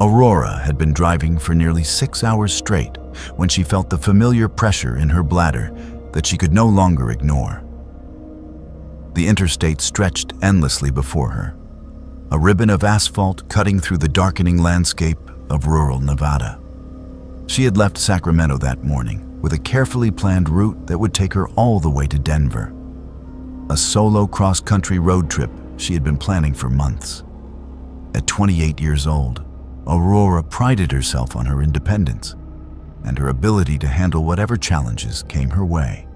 Aurora had been driving for nearly 6 hours straight when she felt the familiar pressure in her bladder that she could no longer ignore. The interstate stretched endlessly before her, a ribbon of asphalt cutting through the darkening landscape of rural Nevada. She had left Sacramento that morning with a carefully planned route that would take her all the way to Denver. A solo cross-country road trip she had been planning for months. At 28 years old, Aurora prided herself on her independence and her ability to handle whatever challenges came her way.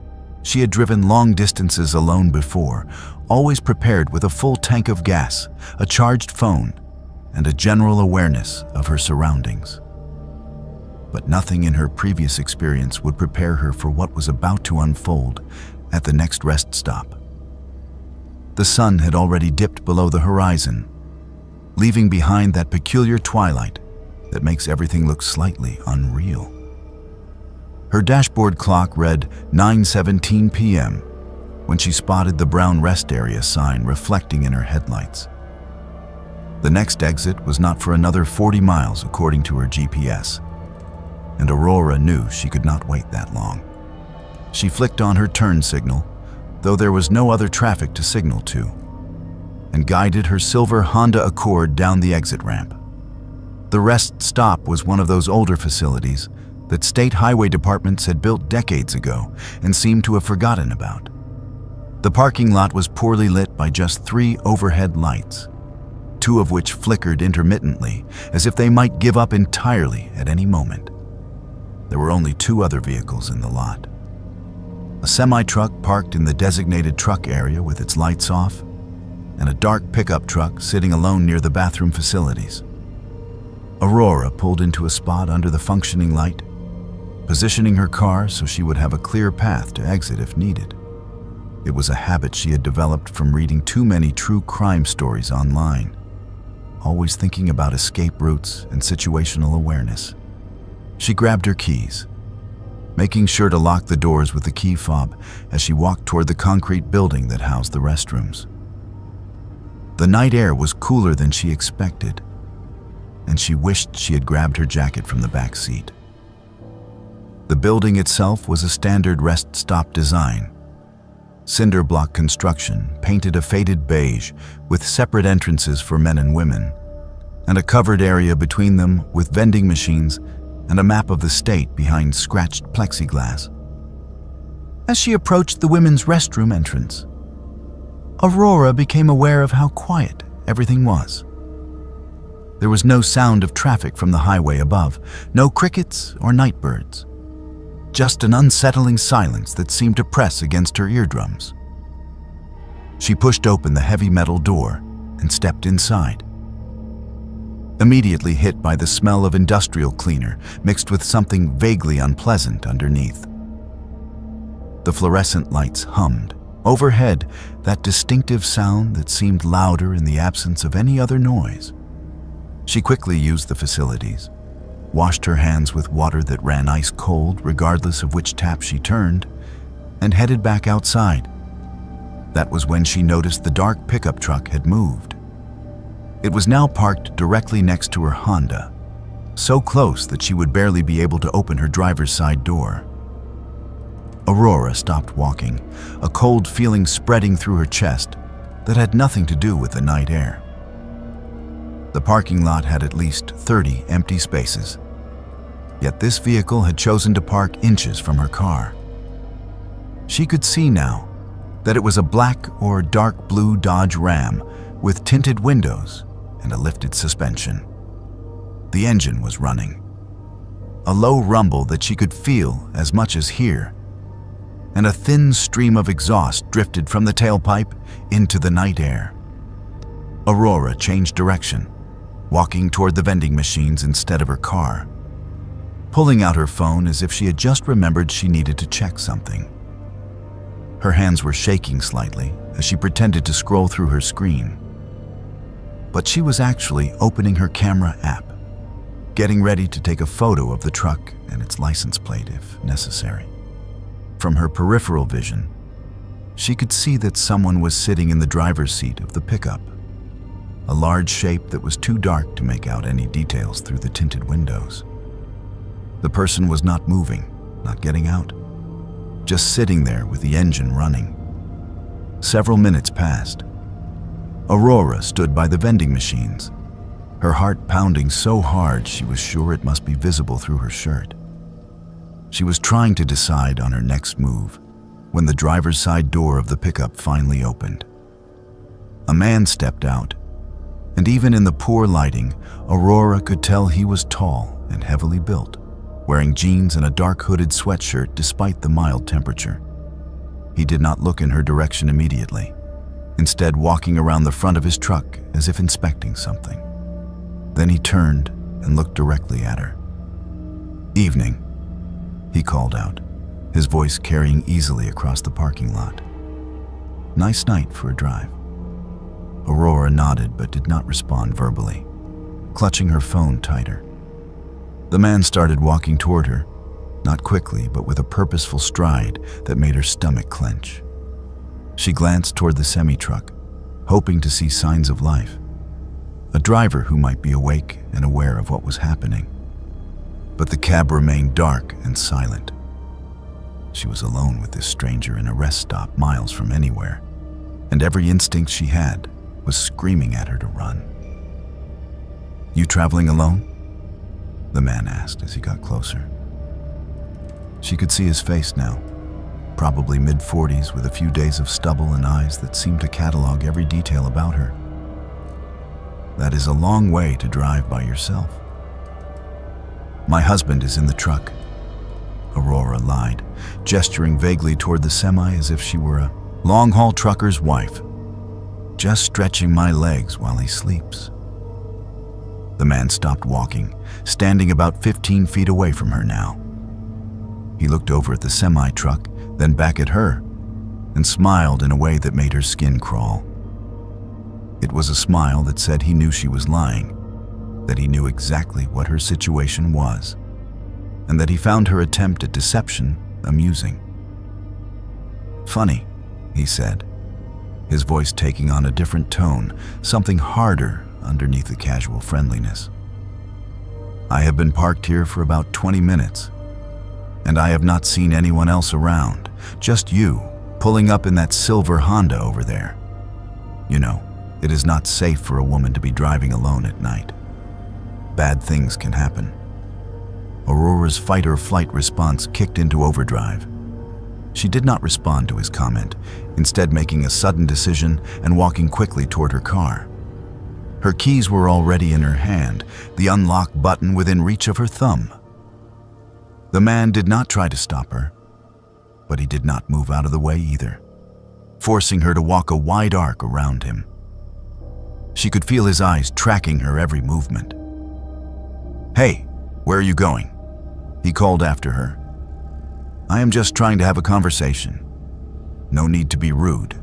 She had driven long distances alone before, always prepared with a full tank of gas, a charged phone, and a general awareness of her surroundings. But nothing in her previous experience would prepare her for what was about to unfold at the next rest stop. The sun had already dipped below the horizon, leaving behind that peculiar twilight that makes everything look slightly unreal. Her dashboard clock read 9:17 p.m. when she spotted the brown rest area sign reflecting in her headlights. The next exit was not for another 40 miles according to her GPS, and Aurora knew she could not wait that long. She flicked on her turn signal, though there was no other traffic to signal to, and guided her silver Honda Accord down the exit ramp. The rest stop was one of those older facilities that state highway departments had built decades ago and seemed to have forgotten about. The parking lot was poorly lit by just 3 overhead lights, 2 of which flickered intermittently as if they might give up entirely at any moment. There were only 2 other vehicles in the lot. A semi-truck parked in the designated truck area with its lights off, and a dark pickup truck sitting alone near the bathroom facilities. Aurora pulled into a spot under the functioning light, positioning her car so she would have a clear path to exit if needed. It was a habit she had developed from reading too many true crime stories online, always thinking about escape routes and situational awareness. She grabbed her keys, making sure to lock the doors with the key fob as she walked toward the concrete building that housed the restrooms. The night air was cooler than she expected, and she wished she had grabbed her jacket from the back seat. The building itself was a standard rest stop design. Cinder block construction, painted a faded beige with separate entrances for men and women, and a covered area between them with vending machines and a map of the state behind scratched plexiglass. As she approached the women's restroom entrance, Aurora became aware of how quiet everything was. There was no sound of traffic from the highway above, no crickets or night birds, just an unsettling silence that seemed to press against her eardrums. She pushed open the heavy metal door and stepped inside, immediately hit by the smell of industrial cleaner mixed with something vaguely unpleasant underneath. The fluorescent lights hummed. Overhead, that distinctive sound that seemed louder in the absence of any other noise. She quickly used the facilities, washed her hands with water that ran ice cold regardless of which tap she turned, and headed back outside. That was when she noticed the dark pickup truck had moved. It was now parked directly next to her Honda, so close that she would barely be able to open her driver's side door. Aurora stopped walking, a cold feeling spreading through her chest that had nothing to do with the night air. The parking lot had at least 30 empty spaces, yet this vehicle had chosen to park inches from her car. She could see now that it was a black or dark blue Dodge Ram with tinted windows and a lifted suspension. The engine was running, a low rumble that she could feel as much as hear, and a thin stream of exhaust drifted from the tailpipe into the night air. Aurora changed direction, walking toward the vending machines instead of her car, pulling out her phone as if she had just remembered she needed to check something. Her hands were shaking slightly as she pretended to scroll through her screen. But she was actually opening her camera app, getting ready to take a photo of the truck and its license plate if necessary. From her peripheral vision, she could see that someone was sitting in the driver's seat of the pickup. a large shape that was too dark to make out any details through the tinted windows. The person was not moving, not getting out, just sitting there with the engine running. Several minutes passed. Aurora stood by the vending machines, her heart pounding so hard she was sure it must be visible through her shirt. She was trying to decide on her next move when the driver's side door of the pickup finally opened. A man stepped out, and even in the poor lighting, Aurora could tell he was tall and heavily built, wearing jeans and a dark hooded sweatshirt despite the mild temperature. He did not look in her direction immediately, instead walking around the front of his truck as if inspecting something. Then he turned and looked directly at her. "Evening," he called out, his voice carrying easily across the parking lot. "Nice night for a drive." Aurora nodded but did not respond verbally, clutching her phone tighter. The man started walking toward her, not quickly but with a purposeful stride that made her stomach clench. She glanced toward the semi-truck, hoping to see signs of life, a driver who might be awake and aware of what was happening. But the cab remained dark and silent. She was alone with this stranger in a rest stop miles from anywhere, and every instinct she had was screaming at her to run. "You traveling alone?" the man asked as he got closer. She could see his face now, probably mid-40s with a few days of stubble and eyes that seemed to catalog every detail about her. "That is a long way to drive by yourself." "My husband is in the truck," Aurora lied, gesturing vaguely toward the semi as if she were a long-haul trucker's wife. "Just stretching my legs while he sleeps." The man stopped walking, standing about 15 feet away from her now. He looked over at the semi-truck, then back at her, and smiled in a way that made her skin crawl. It was a smile that said he knew she was lying, that he knew exactly what her situation was, and that he found her attempt at deception amusing. "Funny," he said, his voice taking on a different tone, something harder underneath the casual friendliness. "I have been parked here for about 20 minutes, and I have not seen anyone else around, just you pulling up in that silver Honda over there. You know, it is not safe for a woman to be driving alone at night. Bad things can happen." Aurora's fight-or-flight response kicked into overdrive. She did not respond to his comment, instead making a sudden decision and walking quickly toward her car. Her keys were already in her hand, the unlock button within reach of her thumb. The man did not try to stop her, but he did not move out of the way either, forcing her to walk a wide arc around him. She could feel his eyes tracking her every movement. "Hey, where are you going?" he called after her. "I am just trying to have a conversation. No need to be rude."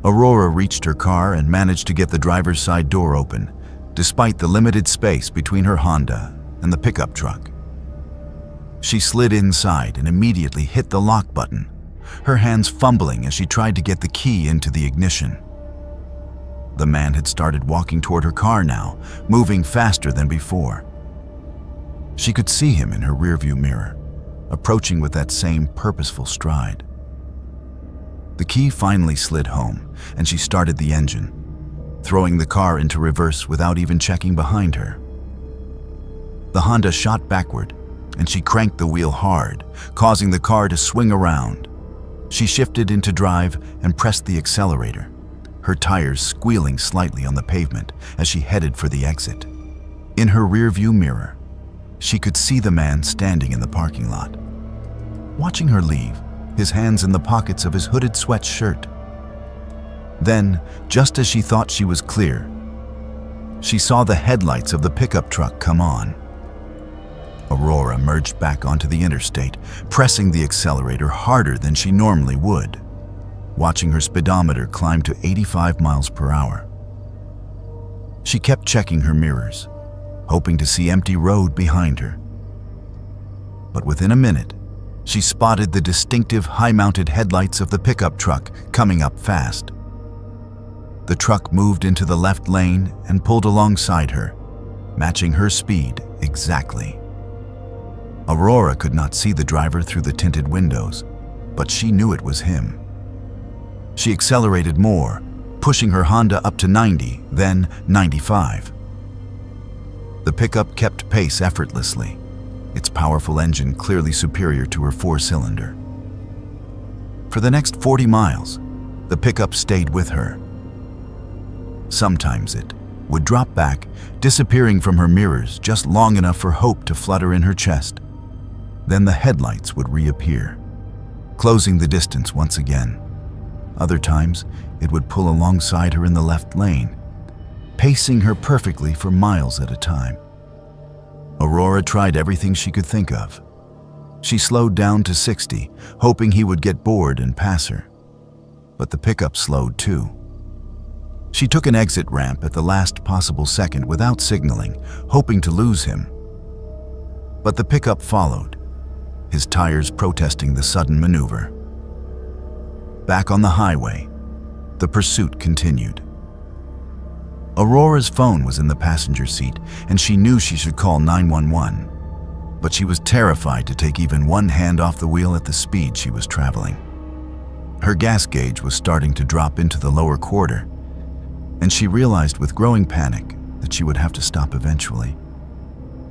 Aurora reached her car and managed to get the driver's side door open, despite the limited space between her Honda and the pickup truck. She slid inside and immediately hit the lock button, her hands fumbling as she tried to get the key into the ignition. The man had started walking toward her car now, moving faster than before. She could see him in her rearview mirror, approaching with that same purposeful stride. The key finally slid home, and she started the engine, throwing the car into reverse without even checking behind her. The Honda shot backward, and she cranked the wheel hard, causing the car to swing around. She shifted into drive and pressed the accelerator, her tires squealing slightly on the pavement as she headed for the exit. In her rearview mirror, she could see the man standing in the parking lot, watching her leave, his hands in the pockets of his hooded sweatshirt. Then, just as she thought she was clear, she saw the headlights of the pickup truck come on. Aurora merged back onto the interstate, pressing the accelerator harder than she normally would, watching her speedometer climb to 85 miles per hour. She kept checking her mirrors, hoping to see empty road behind her. But within a minute, she spotted the distinctive high-mounted headlights of the pickup truck coming up fast. The truck moved into the left lane and pulled alongside her, matching her speed exactly. Aurora could not see the driver through the tinted windows, but she knew it was him. She accelerated more, pushing her Honda up to 90, then 95. The pickup kept pace effortlessly, its powerful engine clearly superior to her four-cylinder. For the next 40 miles, the pickup stayed with her. Sometimes it would drop back, disappearing from her mirrors just long enough for hope to flutter in her chest. Then the headlights would reappear, closing the distance once again. Other times, it would pull alongside her in the left lane, pacing her perfectly for miles at a time. Aurora tried everything she could think of. She slowed down to 60, hoping he would get bored and pass her. But the pickup slowed too. She took an exit ramp at the last possible second without signaling, hoping to lose him. But the pickup followed, his tires protesting the sudden maneuver. Back on the highway, the pursuit continued. Aurora's phone was in the passenger seat, and she knew she should call 911. But she was terrified to take even one hand off the wheel at the speed she was traveling. Her gas gauge was starting to drop into the lower quarter, and she realized with growing panic that she would have to stop eventually.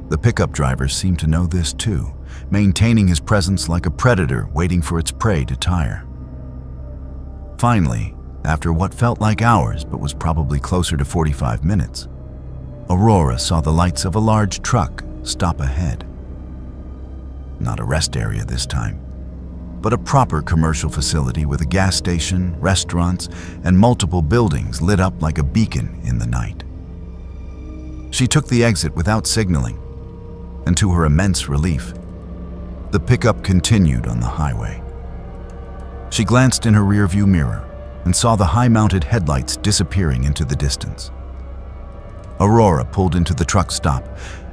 The pickup driver seemed to know this too, maintaining his presence like a predator waiting for its prey to tire. Finally, after what felt like hours but was probably closer to 45 minutes, Aurora saw the lights of a large truck stop ahead. Not a rest area this time, but a proper commercial facility with a gas station, restaurants, and multiple buildings lit up like a beacon in the night. She took the exit without signaling, and to her immense relief, the pickup continued on the highway. She glanced in her rearview mirror and saw the high-mounted headlights disappearing into the distance. Aurora pulled into the truck stop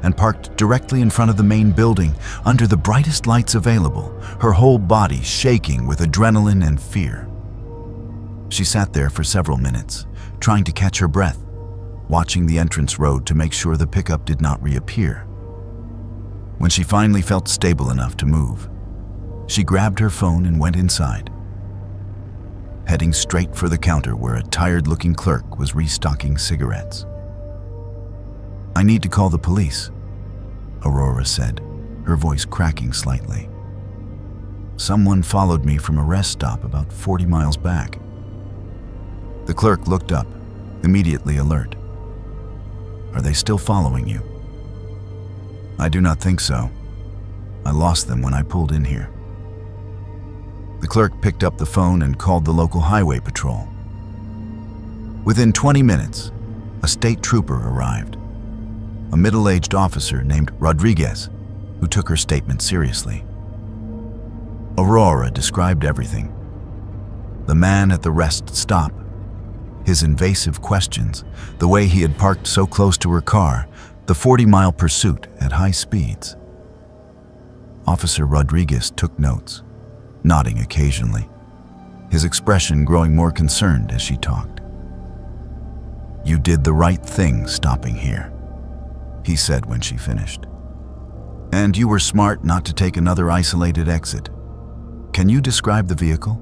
and parked directly in front of the main building under the brightest lights available, her whole body shaking with adrenaline and fear. She sat there for several minutes, trying to catch her breath, watching the entrance road to make sure the pickup did not reappear. When she finally felt stable enough to move, she grabbed her phone and went inside, heading straight for the counter where a tired-looking clerk was restocking cigarettes. "I need to call the police," Aurora said, her voice cracking slightly. "Someone followed me from a rest stop about 40 miles back." The clerk looked up, immediately alert. "Are they still following you?" "I do not think so. I lost them when I pulled in here." The clerk picked up the phone and called the local highway patrol. Within 20 minutes, a state trooper arrived, a middle-aged officer named Rodriguez, who took her statement seriously. Aurora described everything. The man at the rest stop, his invasive questions, the way he had parked so close to her car, the 40-mile pursuit at high speeds. Officer Rodriguez took notes, nodding occasionally, his expression growing more concerned as she talked. "You did the right thing stopping here," he said when she finished. "And you were smart not to take another isolated exit. Can you describe the vehicle?"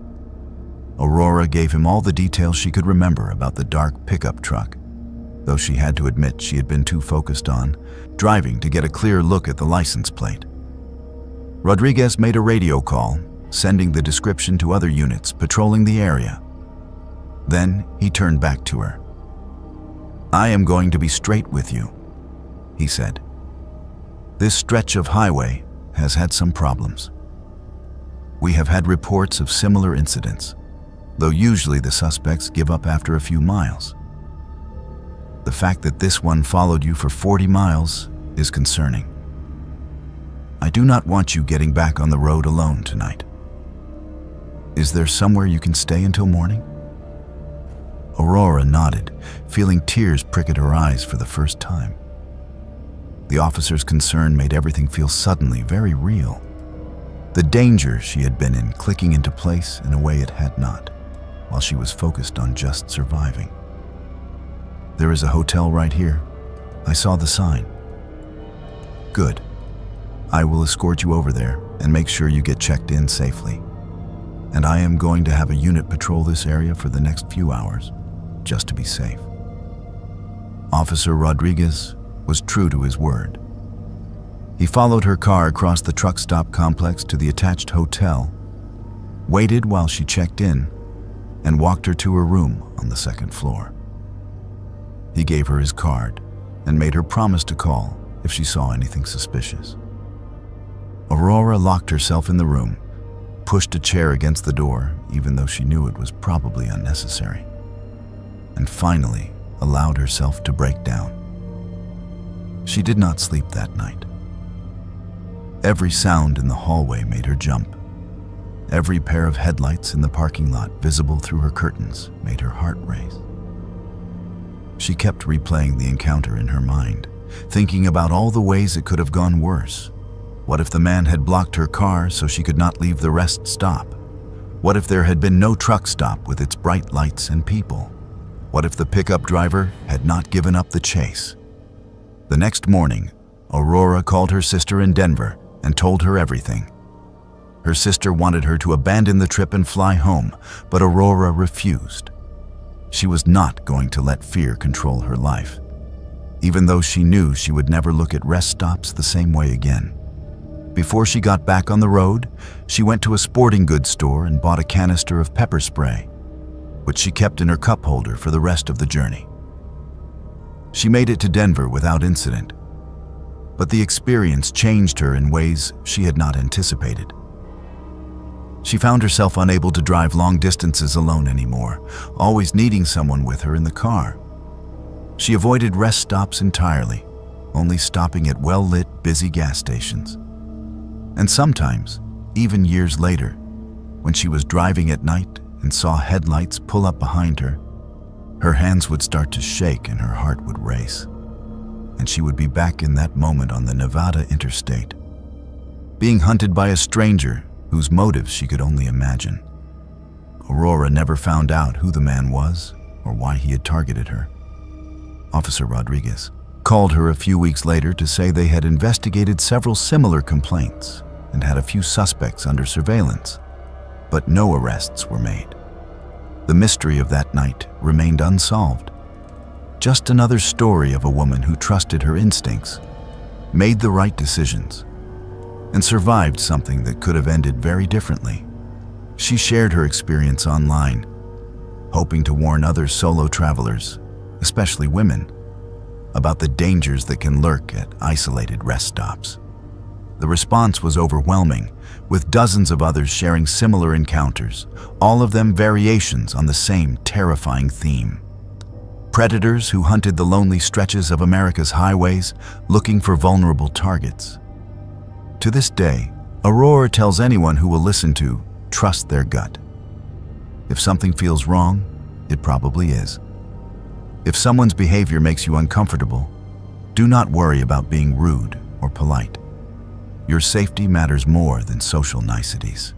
Aurora gave him all the details she could remember about the dark pickup truck, though she had to admit she had been too focused on driving to get a clear look at the license plate. Rodriguez made a radio call, sending the description to other units patrolling the area. Then he turned back to her. "I am going to be straight with you," he said. "This stretch of highway has had some problems. We have had reports of similar incidents, though usually the suspects give up after a few miles. The fact that this one followed you for 40 miles is concerning. I do not want you getting back on the road alone tonight. Is there somewhere you can stay until morning?" Aurora nodded, feeling tears prick at her eyes for the first time. The officer's concern made everything feel suddenly very real. The danger she had been in clicking into place in a way it had not, while she was focused on just surviving. There is a hotel right here. I saw the sign. Good. I will escort you over there and make sure you get checked in safely. And I am going to have a unit patrol this area for the next few hours, just to be safe. Officer Rodriguez was true to his word. He followed her car across the truck stop complex to the attached hotel, waited while she checked in, and walked her to her room on the second floor. He gave her his card and made her promise to call if she saw anything suspicious. Aurora locked herself in the room, pushed a chair against the door, even though she knew it was probably unnecessary, and finally allowed herself to break down. She did not sleep that night. Every sound in the hallway made her jump. Every pair of headlights in the parking lot visible through her curtains made her heart race. She kept replaying the encounter in her mind, thinking about all the ways it could have gone worse. What if the man had blocked her car so she could not leave the rest stop? What if there had been no truck stop with its bright lights and people? What if the pickup driver had not given up the chase? The next morning, Aurora called her sister in Denver and told her everything. Her sister wanted her to abandon the trip and fly home, but Aurora refused. She was not going to let fear control her life, even though she knew she would never look at rest stops the same way again. Before she got back on the road, she went to a sporting goods store and bought a canister of pepper spray, which she kept in her cup holder for the rest of the journey. She made it to Denver without incident, but the experience changed her in ways she had not anticipated. She found herself unable to drive long distances alone anymore, always needing someone with her in the car. She avoided rest stops entirely, only stopping at well-lit, busy gas stations. And sometimes, even years later, when she was driving at night and saw headlights pull up behind her, her hands would start to shake and her heart would race. And she would be back in that moment on the Nevada interstate, being hunted by a stranger whose motives she could only imagine. Aurora never found out who the man was or why he had targeted her. Officer Rodriguez called her a few weeks later to say they had investigated several similar complaints and had a few suspects under surveillance, but no arrests were made. The mystery of that night remained unsolved. Just another story of a woman who trusted her instincts, made the right decisions, and survived something that could have ended very differently. She shared her experience online, hoping to warn other solo travelers, especially women, about the dangers that can lurk at isolated rest stops. The response was overwhelming, with dozens of others sharing similar encounters, all of them variations on the same terrifying theme. Predators who hunted the lonely stretches of America's highways, looking for vulnerable targets. To this day, Aurora tells anyone who will listen to trust their gut. If something feels wrong, it probably is. If someone's behavior makes you uncomfortable, do not worry about being rude or polite. Your safety matters more than social niceties.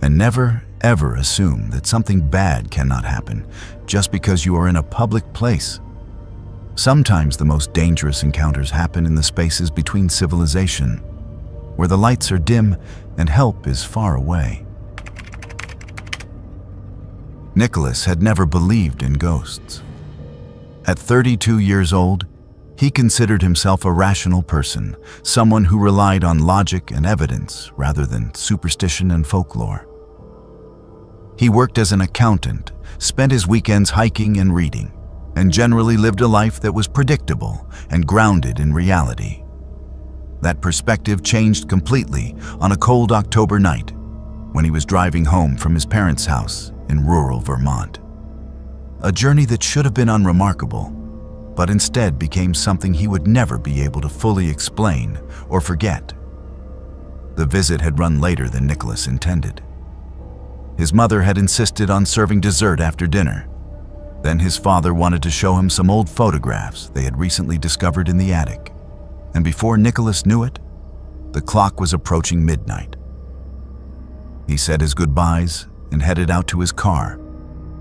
And never, ever assume that something bad cannot happen just because you are in a public place. Sometimes the most dangerous encounters happen in the spaces between civilization, where the lights are dim and help is far away. Nicholas had never believed in ghosts. At 32 years old, he considered himself a rational person, someone who relied on logic and evidence rather than superstition and folklore. He worked as an accountant, spent his weekends hiking and reading, and generally lived a life that was predictable and grounded in reality. That perspective changed completely on a cold October night when he was driving home from his parents' house in rural Vermont. A journey that should have been unremarkable, but instead became something he would never be able to fully explain or forget. The visit had run later than Nicholas intended. His mother had insisted on serving dessert after dinner. Then his father wanted to show him some old photographs they had recently discovered in the attic. And before Nicholas knew it, the clock was approaching midnight. He said his goodbyes and headed out to his car,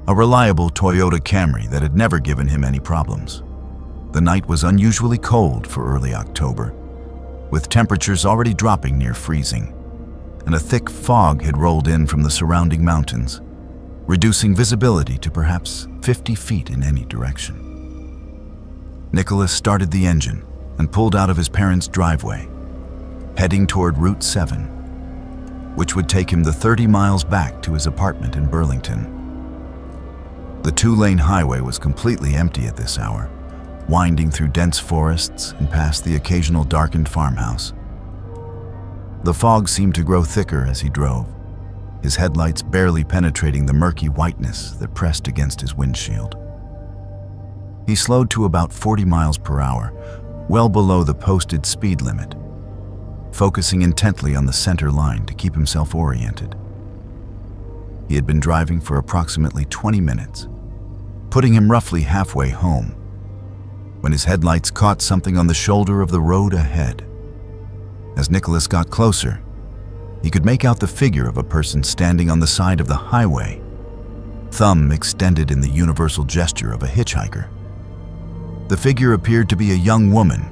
a reliable Toyota Camry that had never given him any problems. The night was unusually cold for early October, with temperatures already dropping near freezing, and a thick fog had rolled in from the surrounding mountains, reducing visibility to perhaps 50 feet in any direction. Nicholas started the engine and pulled out of his parents' driveway, heading toward Route 7, which would take him the 30 miles back to his apartment in Burlington. The two-lane highway was completely empty at this hour, winding through dense forests and past the occasional darkened farmhouse. The fog seemed to grow thicker as he drove, his headlights barely penetrating the murky whiteness that pressed against his windshield. He slowed to about 40 miles per hour, well below the posted speed limit, focusing intently on the center line to keep himself oriented. He had been driving for approximately 20 minutes, putting him roughly halfway home, when his headlights caught something on the shoulder of the road ahead. As Nicholas got closer, he could make out the figure of a person standing on the side of the highway, thumb extended in the universal gesture of a hitchhiker. The figure appeared to be a young woman,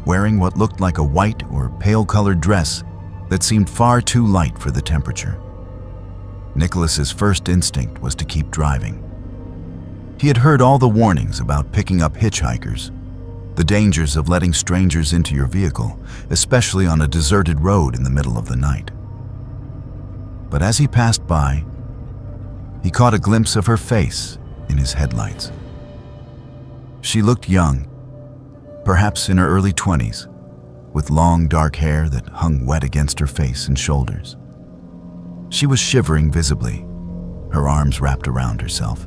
wearing what looked like a white or pale-colored dress that seemed far too light for the temperature. Nicholas's first instinct was to keep driving. He had heard all the warnings about picking up hitchhikers, the dangers of letting strangers into your vehicle, especially on a deserted road in the middle of the night. But as he passed by, he caught a glimpse of her face in his headlights. She looked young, perhaps in her early 20s, with long dark hair that hung wet against her face and shoulders. She was shivering visibly, her arms wrapped around herself,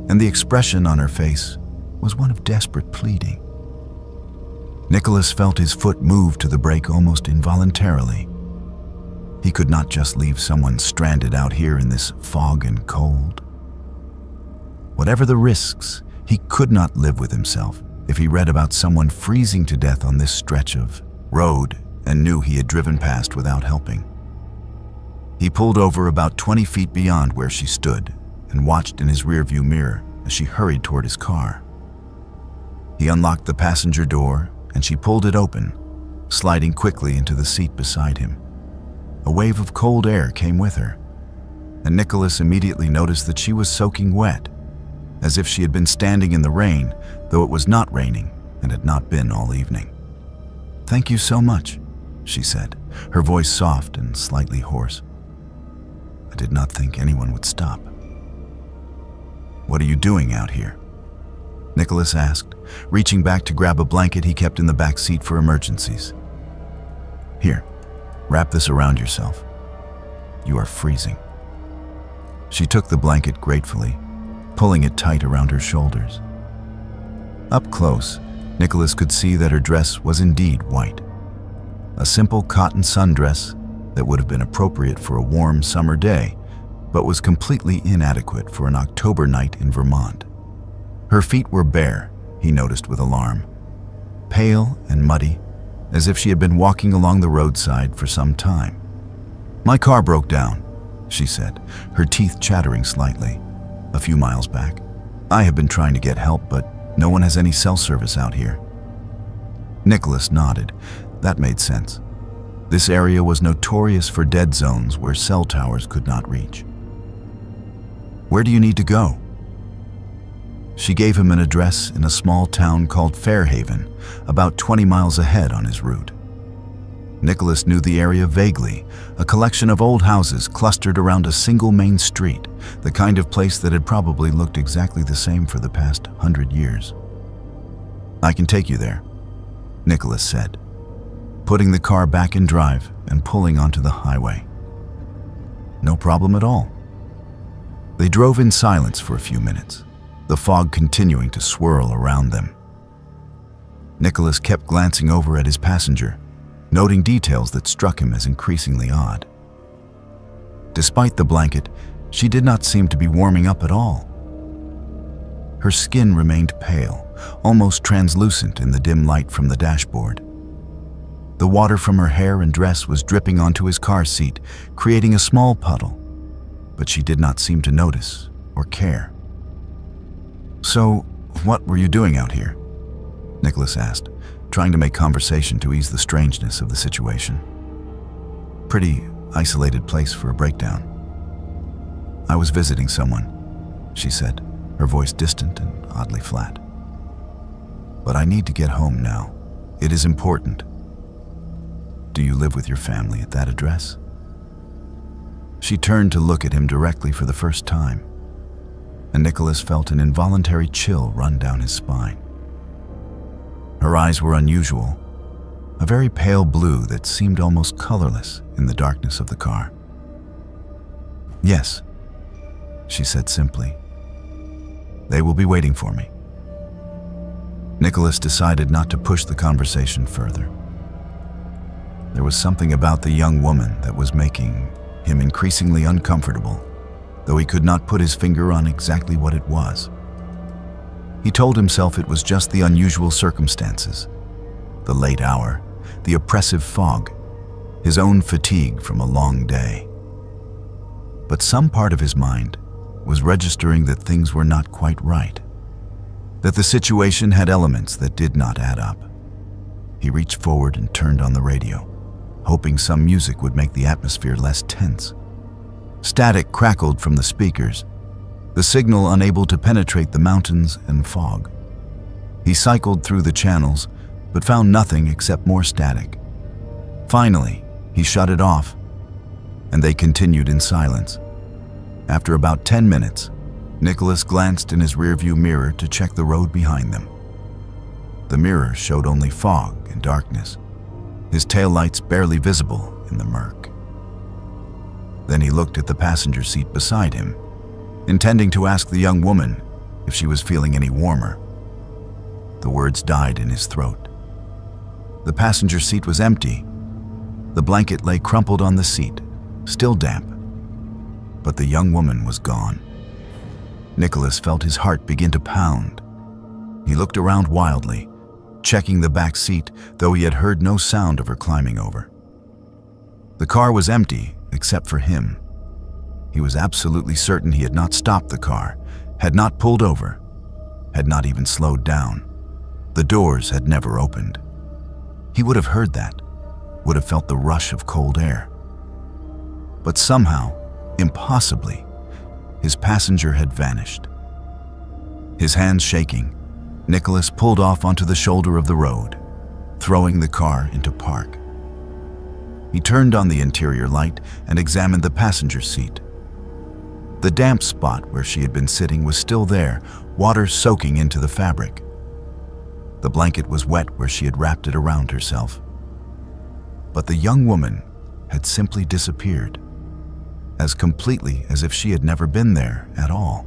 and the expression on her face was one of desperate pleading. Nicholas felt his foot move to the brake almost involuntarily. He could not just leave someone stranded out here in this fog and cold. Whatever the risks, he could not live with himself if he read about someone freezing to death on this stretch of road and knew he had driven past without helping. He pulled over about 20 feet beyond where she stood and watched in his rearview mirror as she hurried toward his car. He unlocked the passenger door and she pulled it open, sliding quickly into the seat beside him. A wave of cold air came with her, and Nicholas immediately noticed that she was soaking wet, as if she had been standing in the rain, though it was not raining and had not been all evening. "Thank you so much," she said, her voice soft and slightly hoarse. "I did not think anyone would stop." "What are you doing out here?" Nicholas asked, reaching back to grab a blanket he kept in the back seat for emergencies. "Here, wrap this around yourself. You are freezing." She took the blanket gratefully, pulling it tight around her shoulders. Up close, Nicholas could see that her dress was indeed white. A simple cotton sundress that would have been appropriate for a warm summer day, but was completely inadequate for an October night in Vermont. Her feet were bare, he noticed with alarm, pale and muddy, as if she had been walking along the roadside for some time. "My car broke down," she said, her teeth chattering slightly, "a few miles back. I have been trying to get help, but no one has any cell service out here." Nicholas nodded. That made sense. This area was notorious for dead zones where cell towers could not reach. "Where do you need to go?" She gave him an address in a small town called Fairhaven, about 20 miles ahead on his route. Nicholas knew the area vaguely, a collection of old houses clustered around a single main street, the kind of place that had probably looked exactly the same for the past 100 years. "I can take you there," Nicholas said, putting the car back in drive and pulling onto the highway. "No problem at all." They drove in silence for a few minutes, the fog continuing to swirl around them. Nicholas kept glancing over at his passenger, noting details that struck him as increasingly odd. Despite the blanket, she did not seem to be warming up at all. Her skin remained pale, almost translucent in the dim light from the dashboard. The water from her hair and dress was dripping onto his car seat, creating a small puddle, but she did not seem to notice or care. "So, what were you doing out here?" Nicholas asked, trying to make conversation to ease the strangeness of the situation. "Pretty isolated place for a breakdown." "I was visiting someone," she said, her voice distant and oddly flat. "But I need to get home now. It is important." "Do you live with your family at that address?" She turned to look at him directly for the first time, and Nicholas felt an involuntary chill run down his spine. Her eyes were unusual, a very pale blue that seemed almost colorless in the darkness of the car. "Yes," she said simply. "They will be waiting for me." Nicholas decided not to push the conversation further. There was something about the young woman that was making him increasingly uncomfortable, though he could not put his finger on exactly what it was. He told himself it was just the unusual circumstances, the late hour, the oppressive fog, his own fatigue from a long day. But some part of his mind was registering that things were not quite right, that the situation had elements that did not add up. He reached forward and turned on the radio, hoping some music would make the atmosphere less tense. Static crackled from the speakers, the signal unable to penetrate the mountains and fog. He cycled through the channels, but found nothing except more static. Finally, he shut it off, and they continued in silence. After about 10 minutes, Nicholas glanced in his rearview mirror to check the road behind them. The mirror showed only fog and darkness, his taillights barely visible in the murk. Then he looked at the passenger seat beside him, intending to ask the young woman if she was feeling any warmer. The words died in his throat. The passenger seat was empty. The blanket lay crumpled on the seat, still damp. But the young woman was gone. Nicholas felt his heart begin to pound. He looked around wildly, checking the back seat, though he had heard no sound of her climbing over. The car was empty, except for him. He was absolutely certain he had not stopped the car, had not pulled over, had not even slowed down. The doors had never opened. He would have heard that, would have felt the rush of cold air. But somehow, impossibly, his passenger had vanished. His hands shaking, Nicholas pulled off onto the shoulder of the road, throwing the car into park. He turned on the interior light and examined the passenger seat. The damp spot where she had been sitting was still there, water soaking into the fabric. The blanket was wet where she had wrapped it around herself. But the young woman had simply disappeared, as completely as if she had never been there at all.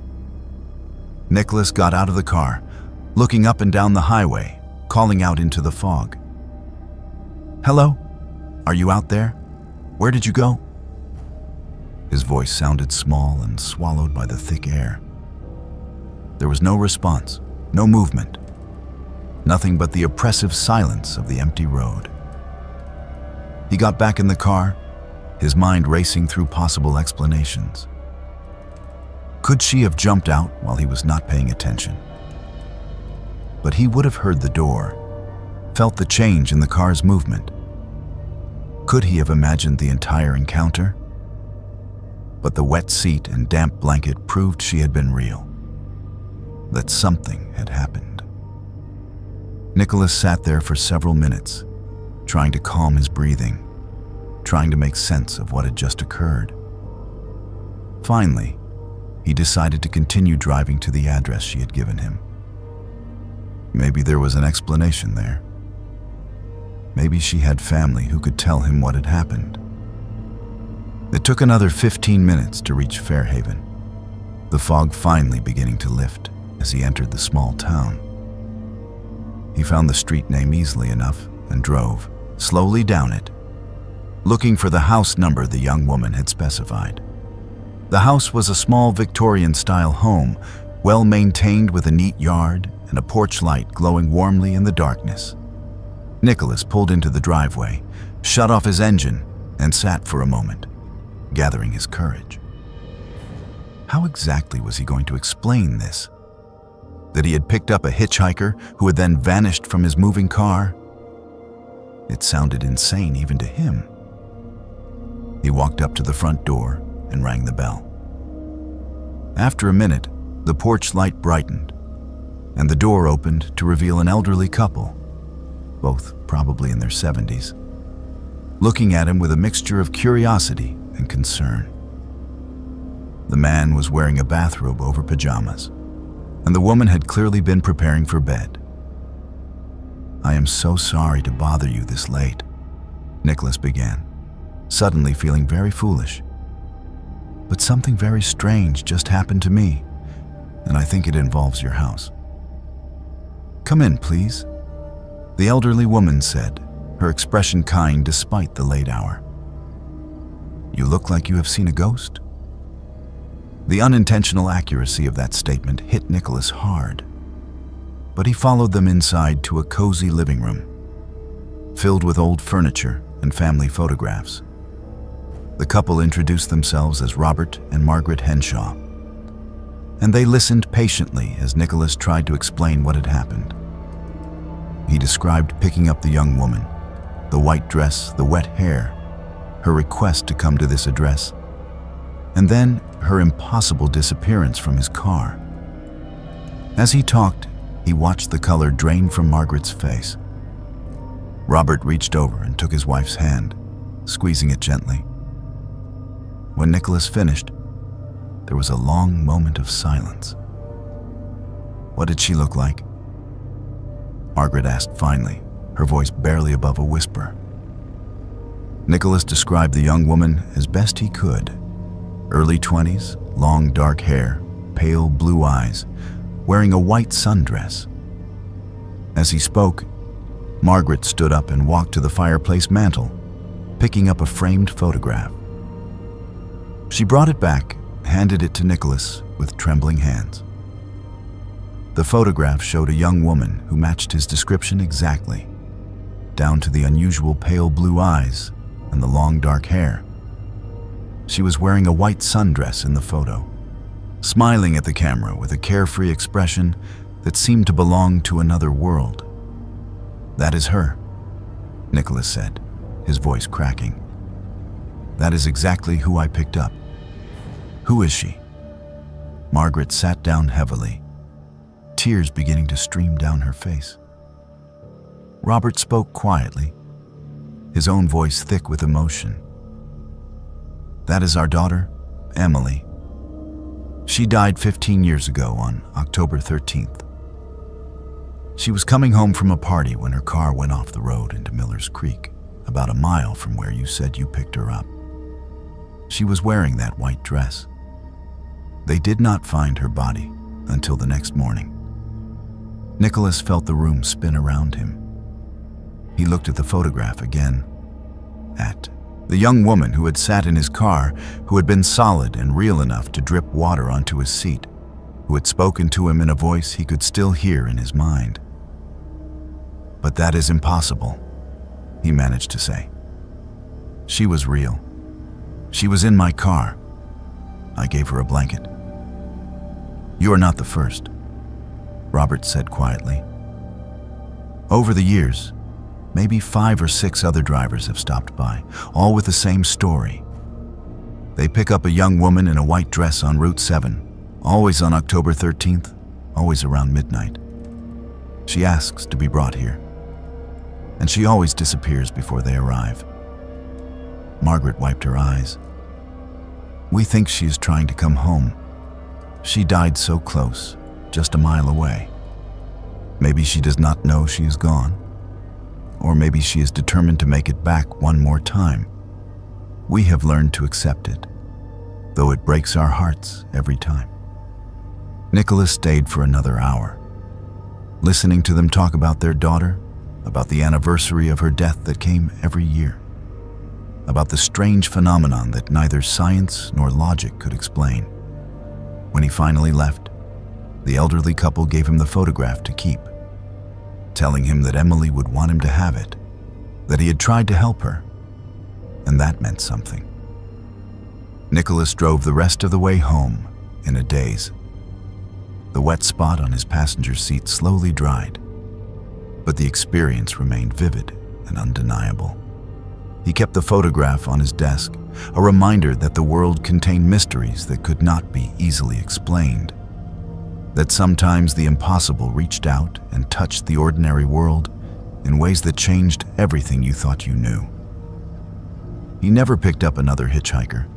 Nicholas got out of the car, looking up and down the highway, calling out into the fog. "Hello? Are you out there? Where did you go?" His voice sounded small and swallowed by the thick air. There was no response, no movement, nothing but the oppressive silence of the empty road. He got back in the car, his mind racing through possible explanations. Could she have jumped out while he was not paying attention? But he would have heard the door, felt the change in the car's movement. Could he have imagined the entire encounter? But the wet seat and damp blanket proved she had been real, that something had happened. Nicholas sat there for several minutes, trying to calm his breathing, trying to make sense of what had just occurred. Finally, he decided to continue driving to the address she had given him. Maybe there was an explanation there. Maybe she had family who could tell him what had happened. It took another 15 minutes to reach Fairhaven, the fog finally beginning to lift as he entered the small town. He found the street name easily enough and drove slowly down it, looking for the house number the young woman had specified. The house was a small Victorian-style home, well maintained with a neat yard and a porch light glowing warmly in the darkness. Nicholas pulled into the driveway, shut off his engine, and sat for a moment, gathering his courage. How exactly was he going to explain this? That he had picked up a hitchhiker who had then vanished from his moving car? It sounded insane even to him. He walked up to the front door and rang the bell. After a minute, the porch light brightened, and the door opened to reveal an elderly couple, both probably in their 70s, looking at him with a mixture of curiosity and concern. The man was wearing a bathrobe over pajamas, and the woman had clearly been preparing for bed. "I am so sorry to bother you this late," Nicholas began, suddenly feeling very foolish. "But something very strange just happened to me, and I think it involves your house." "Come in, please," the elderly woman said, her expression kind despite the late hour. "You look like you have seen a ghost." The unintentional accuracy of that statement hit Nicholas hard, but he followed them inside to a cozy living room, filled with old furniture and family photographs. The couple introduced themselves as Robert and Margaret Henshaw, and they listened patiently as Nicholas tried to explain what had happened. He described picking up the young woman, the white dress, the wet hair, her request to come to this address, and then her impossible disappearance from his car. As he talked, he watched the color drain from Margaret's face. Robert reached over and took his wife's hand, squeezing it gently. When Nicholas finished, there was a long moment of silence. "What did she look like?" Margaret asked finally, her voice barely above a whisper. Nicholas described the young woman as best he could. Early 20s, long dark hair, pale blue eyes, wearing a white sundress. As he spoke, Margaret stood up and walked to the fireplace mantel, picking up a framed photograph. She brought it back, handed it to Nicholas with trembling hands. The photograph showed a young woman who matched his description exactly, down to the unusual pale blue eyes and the long dark hair. She was wearing a white sundress in the photo, smiling at the camera with a carefree expression that seemed to belong to another world. "That is her," Nicholas said, his voice cracking. "That is exactly who I picked up." "Who is she?" Margaret sat down heavily, tears beginning to stream down her face. Robert spoke quietly, his own voice thick with emotion. "That is our daughter, Emily. She died 15 years ago on October 13th. She was coming home from a party when her car went off the road into Miller's Creek, about a mile from where you said you picked her up. She was wearing that white dress. They did not find her body until the next morning." Nicholas felt the room spin around him. He looked at the photograph again, at the young woman who had sat in his car, who had been solid and real enough to drip water onto his seat, who had spoken to him in a voice he could still hear in his mind. "But that is impossible," he managed to say. "She was real. She was in my car. I gave her a blanket." "You are not the first," Robert said quietly. "Over the years, maybe 5 or 6 other drivers have stopped by, all with the same story. They pick up a young woman in a white dress on Route 7, always on October 13th, always around midnight. She asks to be brought here, and she always disappears before they arrive." Margaret wiped her eyes. "We think she is trying to come home. She died so close, just a mile away. Maybe she does not know she is gone, or maybe she is determined to make it back one more time. We have learned to accept it, though it breaks our hearts every time." Nicholas stayed for another hour, listening to them talk about their daughter, about the anniversary of her death that came every year, about the strange phenomenon that neither science nor logic could explain. When he finally left, the elderly couple gave him the photograph to keep, telling him that Emily would want him to have it, that he had tried to help her, and that meant something. Nicholas drove the rest of the way home in a daze. The wet spot on his passenger seat slowly dried, but the experience remained vivid and undeniable. He kept the photograph on his desk, a reminder that the world contained mysteries that could not be easily explained, that sometimes the impossible reached out and touched the ordinary world in ways that changed everything you thought you knew. He never picked up another hitchhiker,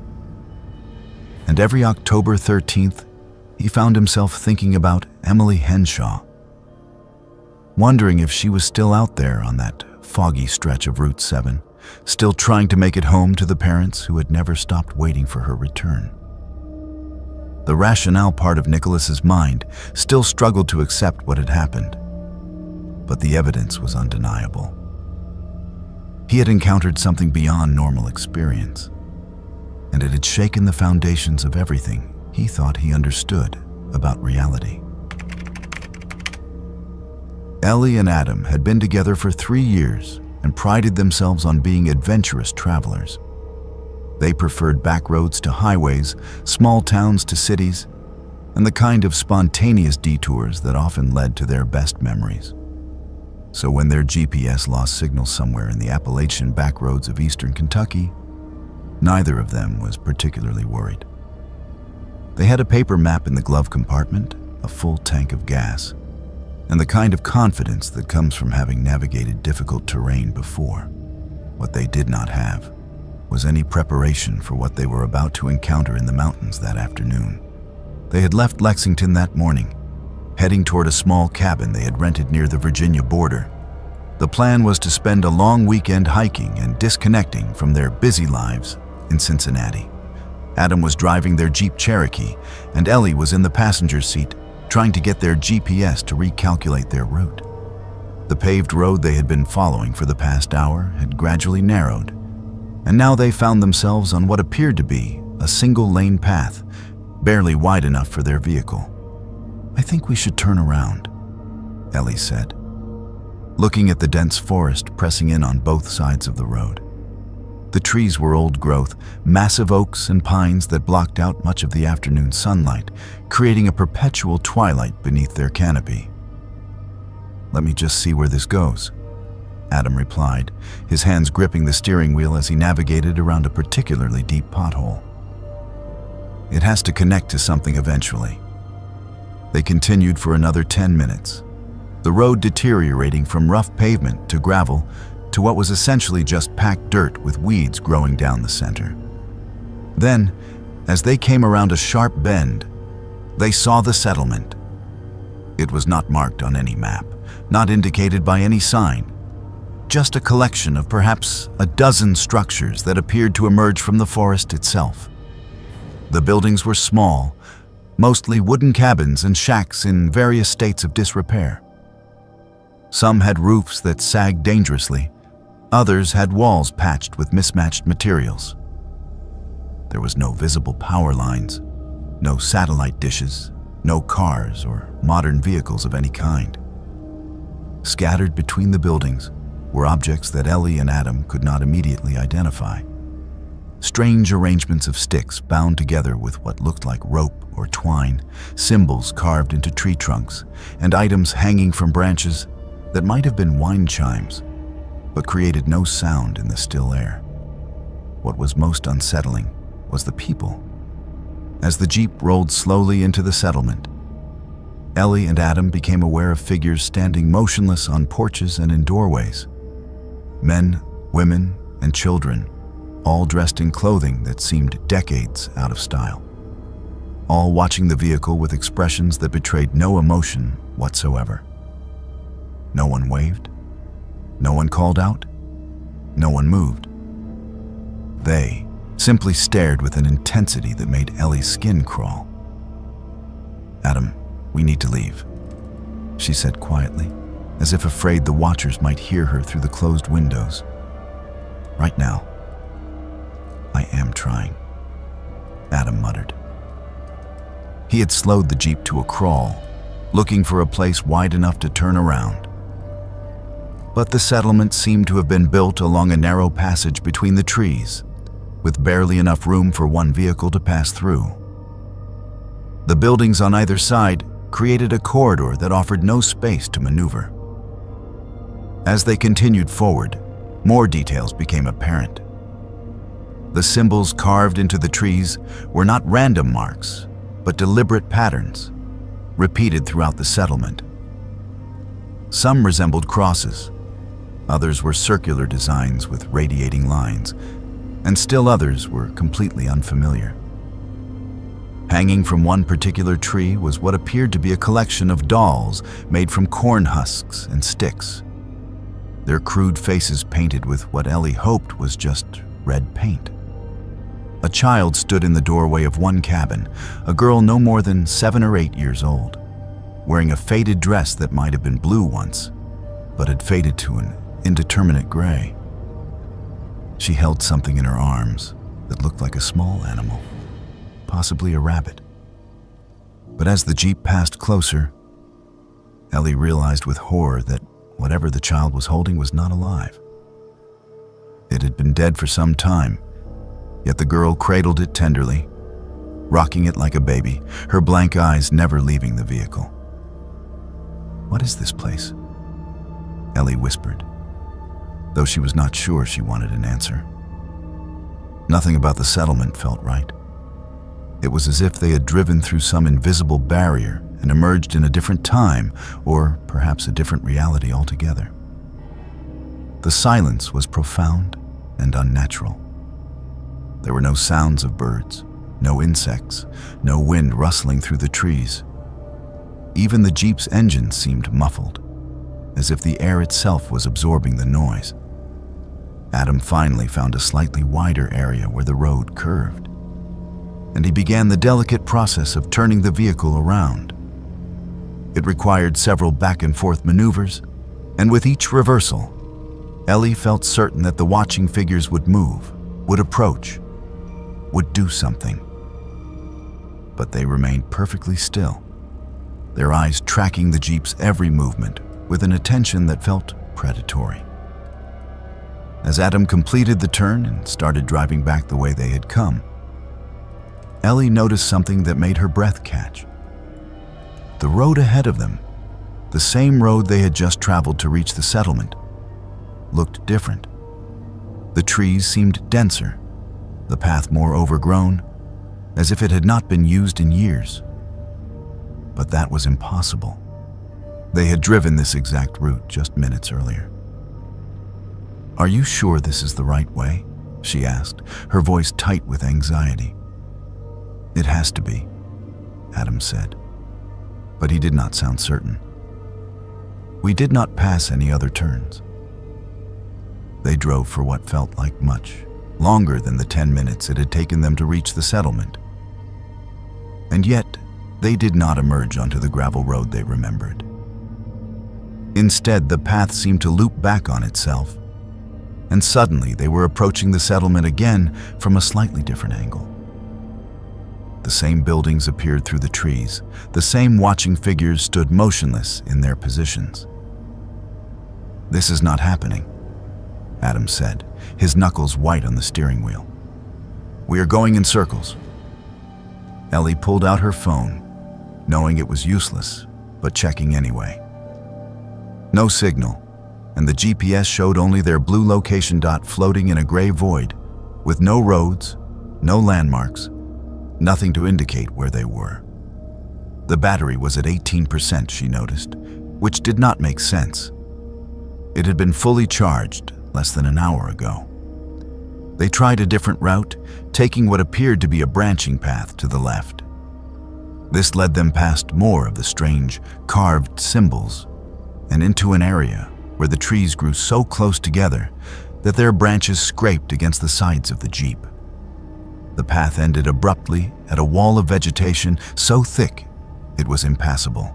and every October 13th, he found himself thinking about Emily Henshaw, wondering if she was still out there on that foggy stretch of Route 7, still trying to make it home to the parents who had never stopped waiting for her return. The rationale part of Nicholas's mind still struggled to accept what had happened, but the evidence was undeniable. He had encountered something beyond normal experience, and it had shaken the foundations of everything he thought he understood about reality. Ellie and Adam had been together for 3 years and prided themselves on being adventurous travelers. They preferred back roads to highways, small towns to cities, and the kind of spontaneous detours that often led to their best memories. So when their GPS lost signal somewhere in the Appalachian backroads of eastern Kentucky, neither of them was particularly worried. They had a paper map in the glove compartment, a full tank of gas, and the kind of confidence that comes from having navigated difficult terrain before. What they did not have was any preparation for what they were about to encounter in the mountains that afternoon. They had left Lexington that morning, heading toward a small cabin they had rented near the Virginia border. The plan was to spend a long weekend hiking and disconnecting from their busy lives in Cincinnati. Adam was driving their Jeep Cherokee, and Ellie was in the passenger seat, trying to get their GPS to recalculate their route. The paved road they had been following for the past hour had gradually narrowed, and now they found themselves on what appeared to be a single-lane path, barely wide enough for their vehicle. "I think we should turn around," Ellie said, looking at the dense forest pressing in on both sides of the road. The trees were old growth, massive oaks and pines that blocked out much of the afternoon sunlight, creating a perpetual twilight beneath their canopy. "Let me just see where this goes," Adam replied, his hands gripping the steering wheel as he navigated around a particularly deep pothole. "It has to connect to something eventually." They continued for another 10 minutes, the road deteriorating from rough pavement to gravel to what was essentially just packed dirt with weeds growing down the center. Then, as they came around a sharp bend, they saw the settlement. It was not marked on any map, not indicated by any sign, just a collection of perhaps a dozen structures that appeared to emerge from the forest itself. The buildings were small, mostly wooden cabins and shacks in various states of disrepair. Some had roofs that sagged dangerously, others had walls patched with mismatched materials. There was no visible power lines, no satellite dishes, no cars or modern vehicles of any kind. Scattered between the buildings were objects that Ellie and Adam could not immediately identify. Strange arrangements of sticks bound together with what looked like rope or twine, symbols carved into tree trunks, and items hanging from branches that might have been wind chimes, but created no sound in the still air. What was most unsettling was the people. As the Jeep rolled slowly into the settlement, Ellie and Adam became aware of figures standing motionless on porches and in doorways. Men, women, and children, all dressed in clothing that seemed decades out of style. All watching the vehicle with expressions that betrayed no emotion whatsoever. No one waved. No one called out. No one moved. They simply stared with an intensity that made Ellie's skin crawl. "Adam, we need to leave," she said quietly, as if afraid the watchers might hear her through the closed windows. "Right now." "I am trying," Adam muttered. He had slowed the Jeep to a crawl, looking for a place wide enough to turn around. But the settlement seemed to have been built along a narrow passage between the trees, with barely enough room for one vehicle to pass through. The buildings on either side created a corridor that offered no space to maneuver. As they continued forward, more details became apparent. The symbols carved into the trees were not random marks, but deliberate patterns, repeated throughout the settlement. Some resembled crosses, others were circular designs with radiating lines, and still others were completely unfamiliar. Hanging from one particular tree was what appeared to be a collection of dolls made from corn husks and sticks, their crude faces painted with what Ellie hoped was just red paint. A child stood in the doorway of one cabin, a girl no more than 7 or 8 years old, wearing a faded dress that might have been blue once, but had faded to an indeterminate gray. She held something in her arms that looked like a small animal, possibly a rabbit. But as the Jeep passed closer, Ellie realized with horror that whatever the child was holding was not alive. It had been dead for some time, yet the girl cradled it tenderly, rocking it like a baby, her blank eyes never leaving the vehicle. "What is this place?" Ellie whispered, though she was not sure she wanted an answer. Nothing about the settlement felt right. It was as if they had driven through some invisible barrier and emerged in a different time, or perhaps a different reality altogether. The silence was profound and unnatural. There were no sounds of birds, no insects, no wind rustling through the trees. Even the Jeep's engine seemed muffled, as if the air itself was absorbing the noise. Adam finally found a slightly wider area where the road curved, and he began the delicate process of turning the vehicle around. It required several back-and-forth maneuvers, and with each reversal, Ellie felt certain that the watching figures would move, would approach, would do something. But they remained perfectly still, their eyes tracking the Jeep's every movement with an attention that felt predatory. As Adam completed the turn and started driving back the way they had come, Ellie noticed something that made her breath catch. The road ahead of them, the same road they had just traveled to reach the settlement, looked different. The trees seemed denser, the path more overgrown, as if it had not been used in years. But that was impossible. They had driven this exact route just minutes earlier. "Are you sure this is the right way?" she asked, her voice tight with anxiety. "It has to be," Adam said, but he did not sound certain. "We did not pass any other turns." They drove for what felt like much longer than the 10 minutes it had taken them to reach the settlement. And yet, they did not emerge onto the gravel road they remembered. Instead, the path seemed to loop back on itself, and suddenly they were approaching the settlement again from a slightly different angle. The same buildings appeared through the trees, the same watching figures stood motionless in their positions. "This is not happening," Adam said, his knuckles white on the steering wheel. "We are going in circles." Ellie pulled out her phone, knowing it was useless, but checking anyway. No signal, and the GPS showed only their blue location dot floating in a gray void, with no roads, no landmarks, nothing to indicate where they were. The battery was at 18%, she noticed, which did not make sense. It had been fully charged less than an hour ago. They tried a different route, taking what appeared to be a branching path to the left. This led them past more of the strange, carved symbols and into an area where the trees grew so close together that their branches scraped against the sides of the Jeep. The path ended abruptly at a wall of vegetation so thick it was impassable.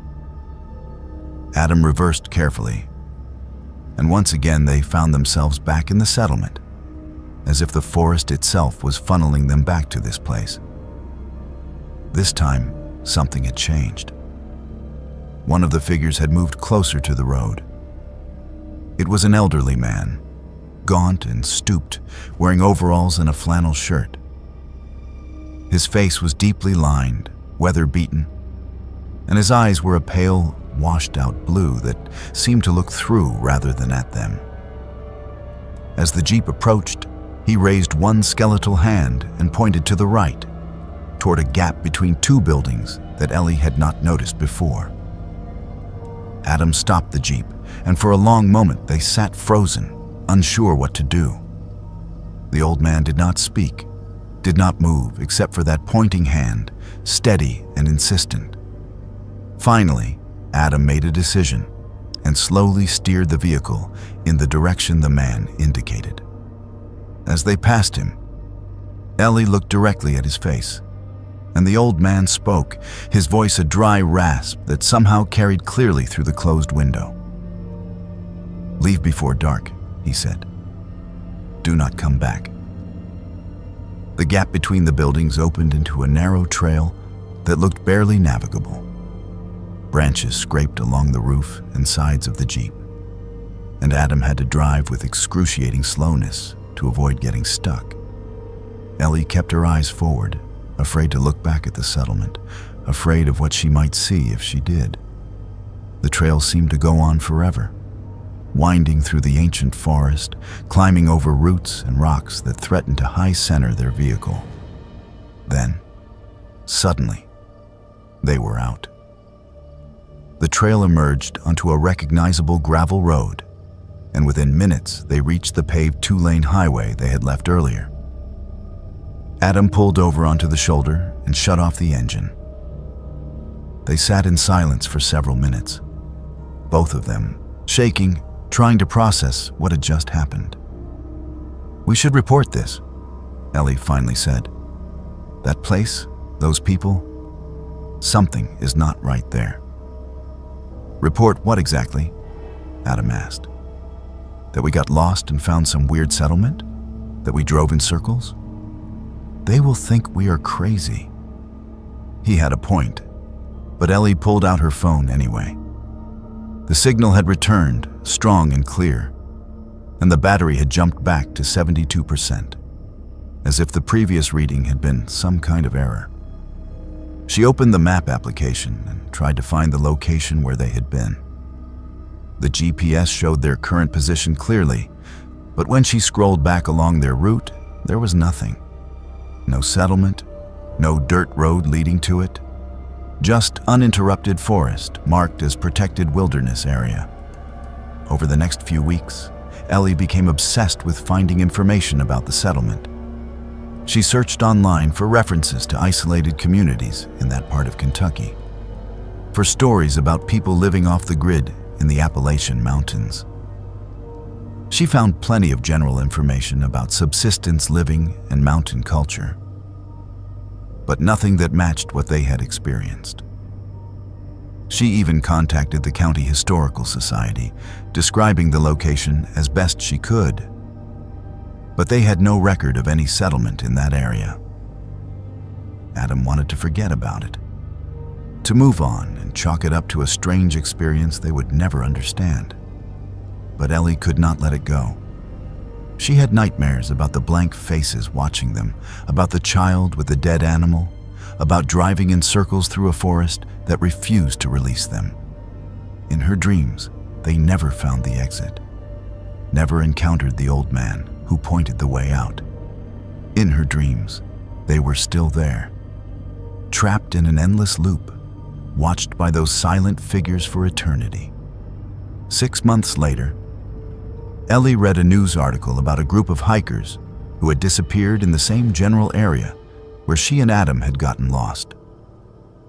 Adam reversed carefully, and once again they found themselves back in the settlement, as if the forest itself was funneling them back to this place. This time, something had changed. One of the figures had moved closer to the road. It was an elderly man, gaunt and stooped, wearing overalls and a flannel shirt. His face was deeply lined, weather-beaten, and his eyes were a pale, washed-out blue that seemed to look through rather than at them. As the Jeep approached, he raised one skeletal hand and pointed to the right, toward a gap between two buildings that Ellie had not noticed before. Adam stopped the Jeep, and for a long moment they sat frozen, unsure what to do. The old man did not speak, did not move except for that pointing hand, steady and insistent. Finally, Adam made a decision and slowly steered the vehicle in the direction the man indicated. As they passed him, Ellie looked directly at his face, and the old man spoke, his voice a dry rasp that somehow carried clearly through the closed window. "Leave before dark," he said. "Do not come back." The gap between the buildings opened into a narrow trail that looked barely navigable. Branches scraped along the roof and sides of the Jeep, and Adam had to drive with excruciating slowness to avoid getting stuck. Ellie kept her eyes forward, afraid to look back at the settlement, afraid of what she might see if she did. The trail seemed to go on forever, winding through the ancient forest, climbing over roots and rocks that threatened to high-center their vehicle. Then, suddenly, they were out. The trail emerged onto a recognizable gravel road, and within minutes they reached the paved two-lane highway they had left earlier. Adam pulled over onto the shoulder and shut off the engine. They sat in silence for several minutes, both of them shaking, trying to process what had just happened. "We should report this," Ellie finally said. "That place, those people, something is not right there." "Report what exactly?" Adam asked. "That we got lost and found some weird settlement? That we drove in circles? They will think we are crazy." He had a point, but Ellie pulled out her phone anyway. The signal had returned, strong and clear, and the battery had jumped back to 72%, as if the previous reading had been some kind of error. She opened the map application and tried to find the location where they had been. The GPS showed their current position clearly, but when she scrolled back along their route, there was nothing. No settlement, no dirt road leading to it, just uninterrupted forest marked as protected wilderness area. Over the next few weeks, Ellie became obsessed with finding information about the settlement. She searched online for references to isolated communities in that part of Kentucky, for stories about people living off the grid in the Appalachian Mountains. She found plenty of general information about subsistence living and mountain culture, but nothing that matched what they had experienced. She even contacted the County Historical Society, describing the location as best she could, but they had no record of any settlement in that area. Adam wanted to forget about it, to move on and chalk it up to a strange experience they would never understand. But Ellie could not let it go. She had nightmares about the blank faces watching them, about the child with the dead animal, about driving in circles through a forest that refused to release them. In her dreams, they never found the exit, never encountered the old man who pointed the way out. In her dreams, they were still there, trapped in an endless loop, watched by those silent figures for eternity. 6 months later, Ellie read a news article about a group of hikers who had disappeared in the same general area where she and Adam had gotten lost.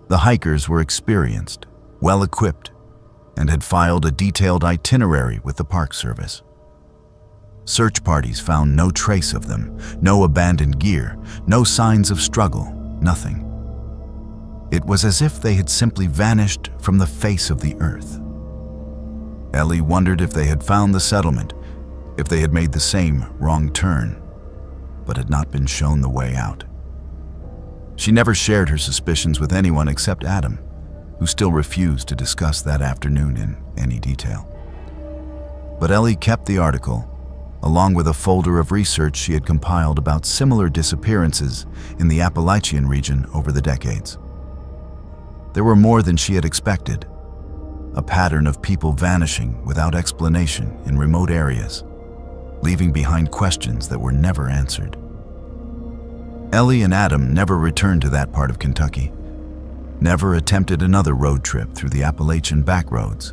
The hikers were experienced, well-equipped, and had filed a detailed itinerary with the Park Service. Search parties found no trace of them, no abandoned gear, no signs of struggle, nothing. It was as if they had simply vanished from the face of the earth. Ellie wondered if they had found the settlement, if they had made the same wrong turn, but had not been shown the way out. She never shared her suspicions with anyone except Adam, who still refused to discuss that afternoon in any detail. But Ellie kept the article, along with a folder of research she had compiled about similar disappearances in the Appalachian region over the decades. There were more than she had expected. A pattern of people vanishing without explanation in remote areas, leaving behind questions that were never answered. Ellie and Adam never returned to that part of Kentucky, never attempted another road trip through the Appalachian backroads.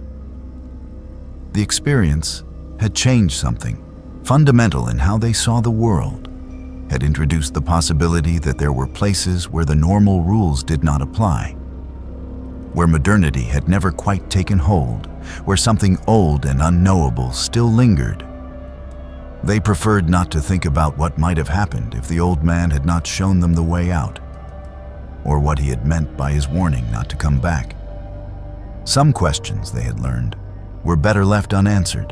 The experience had changed something fundamental in how they saw the world, had introduced the possibility that there were places where the normal rules did not apply, where modernity had never quite taken hold, where something old and unknowable still lingered. They preferred not to think about what might have happened if the old man had not shown them the way out, or what he had meant by his warning not to come back. Some questions, they had learned, were better left unanswered.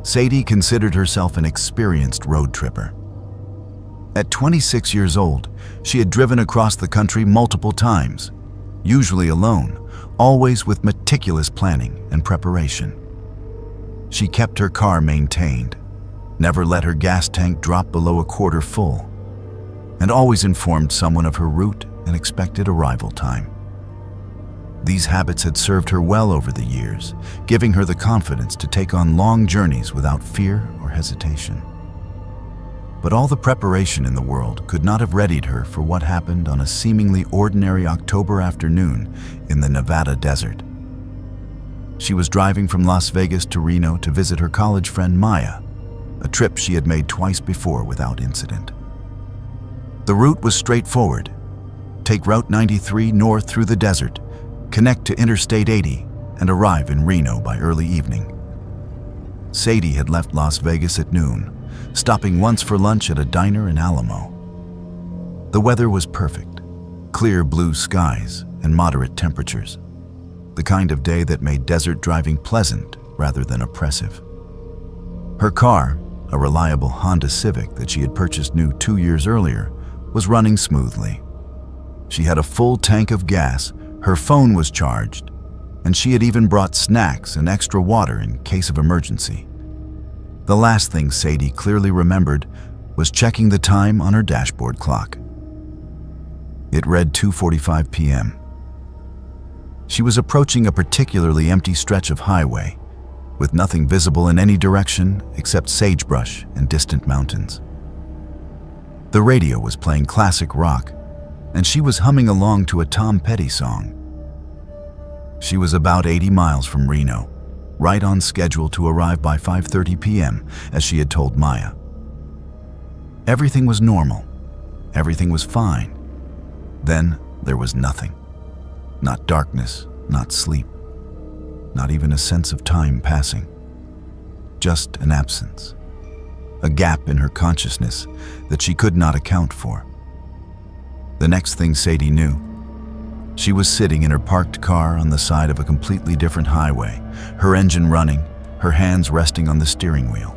Sadie considered herself an experienced road tripper. At 26 years old, she had driven across the country multiple times, usually alone, always with meticulous planning and preparation. She kept her car maintained, never let her gas tank drop below a quarter full, and always informed someone of her route and expected arrival time. These habits had served her well over the years, giving her the confidence to take on long journeys without fear or hesitation. But all the preparation in the world could not have readied her for what happened on a seemingly ordinary October afternoon in the Nevada desert. She was driving from Las Vegas to Reno to visit her college friend Maya, a trip she had made twice before without incident. The route was straightforward. Take Route 93 north through the desert, connect to Interstate 80, and arrive in Reno by early evening. Sadie had left Las Vegas at noon, stopping once for lunch at a diner in Alamo. The weather was perfect, clear blue skies and moderate temperatures, the kind of day that made desert driving pleasant rather than oppressive. Her car, a reliable Honda Civic that she had purchased new 2 years earlier, was running smoothly. She had a full tank of gas, her phone was charged, and she had even brought snacks and extra water in case of emergency. The last thing Sadie clearly remembered was checking the time on her dashboard clock. It read 2:45 p.m. She was approaching a particularly empty stretch of highway, with nothing visible in any direction except sagebrush and distant mountains. The radio was playing classic rock, and she was humming along to a Tom Petty song. She was about 80 miles from Reno, right on schedule to arrive by 5:30 p.m., as she had told Maya. Everything was normal. Everything was fine. Then there was nothing. Not darkness, not sleep, not even a sense of time passing. Just an absence. A gap in her consciousness that she could not account for. The next thing Sadie knew, she was sitting in her parked car on the side of a completely different highway, her engine running, her hands resting on the steering wheel.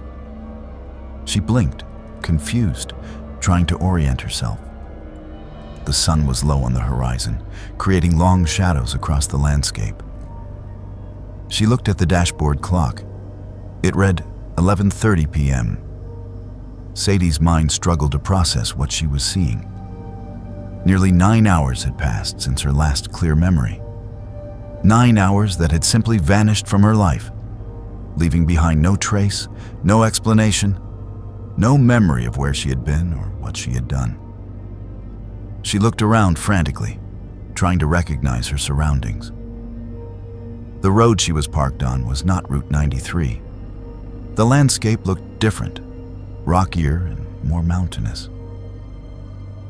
She blinked, confused, trying to orient herself. The sun was low on the horizon, creating long shadows across the landscape. She looked at the dashboard clock. It read 11:30 p.m. Sadie's mind struggled to process what she was seeing. Nearly 9 hours had passed since her last clear memory. 9 hours that had simply vanished from her life, leaving behind no trace, no explanation, no memory of where she had been or what she had done. She looked around frantically, trying to recognize her surroundings. The road she was parked on was not Route 93. The landscape looked different, rockier and more mountainous.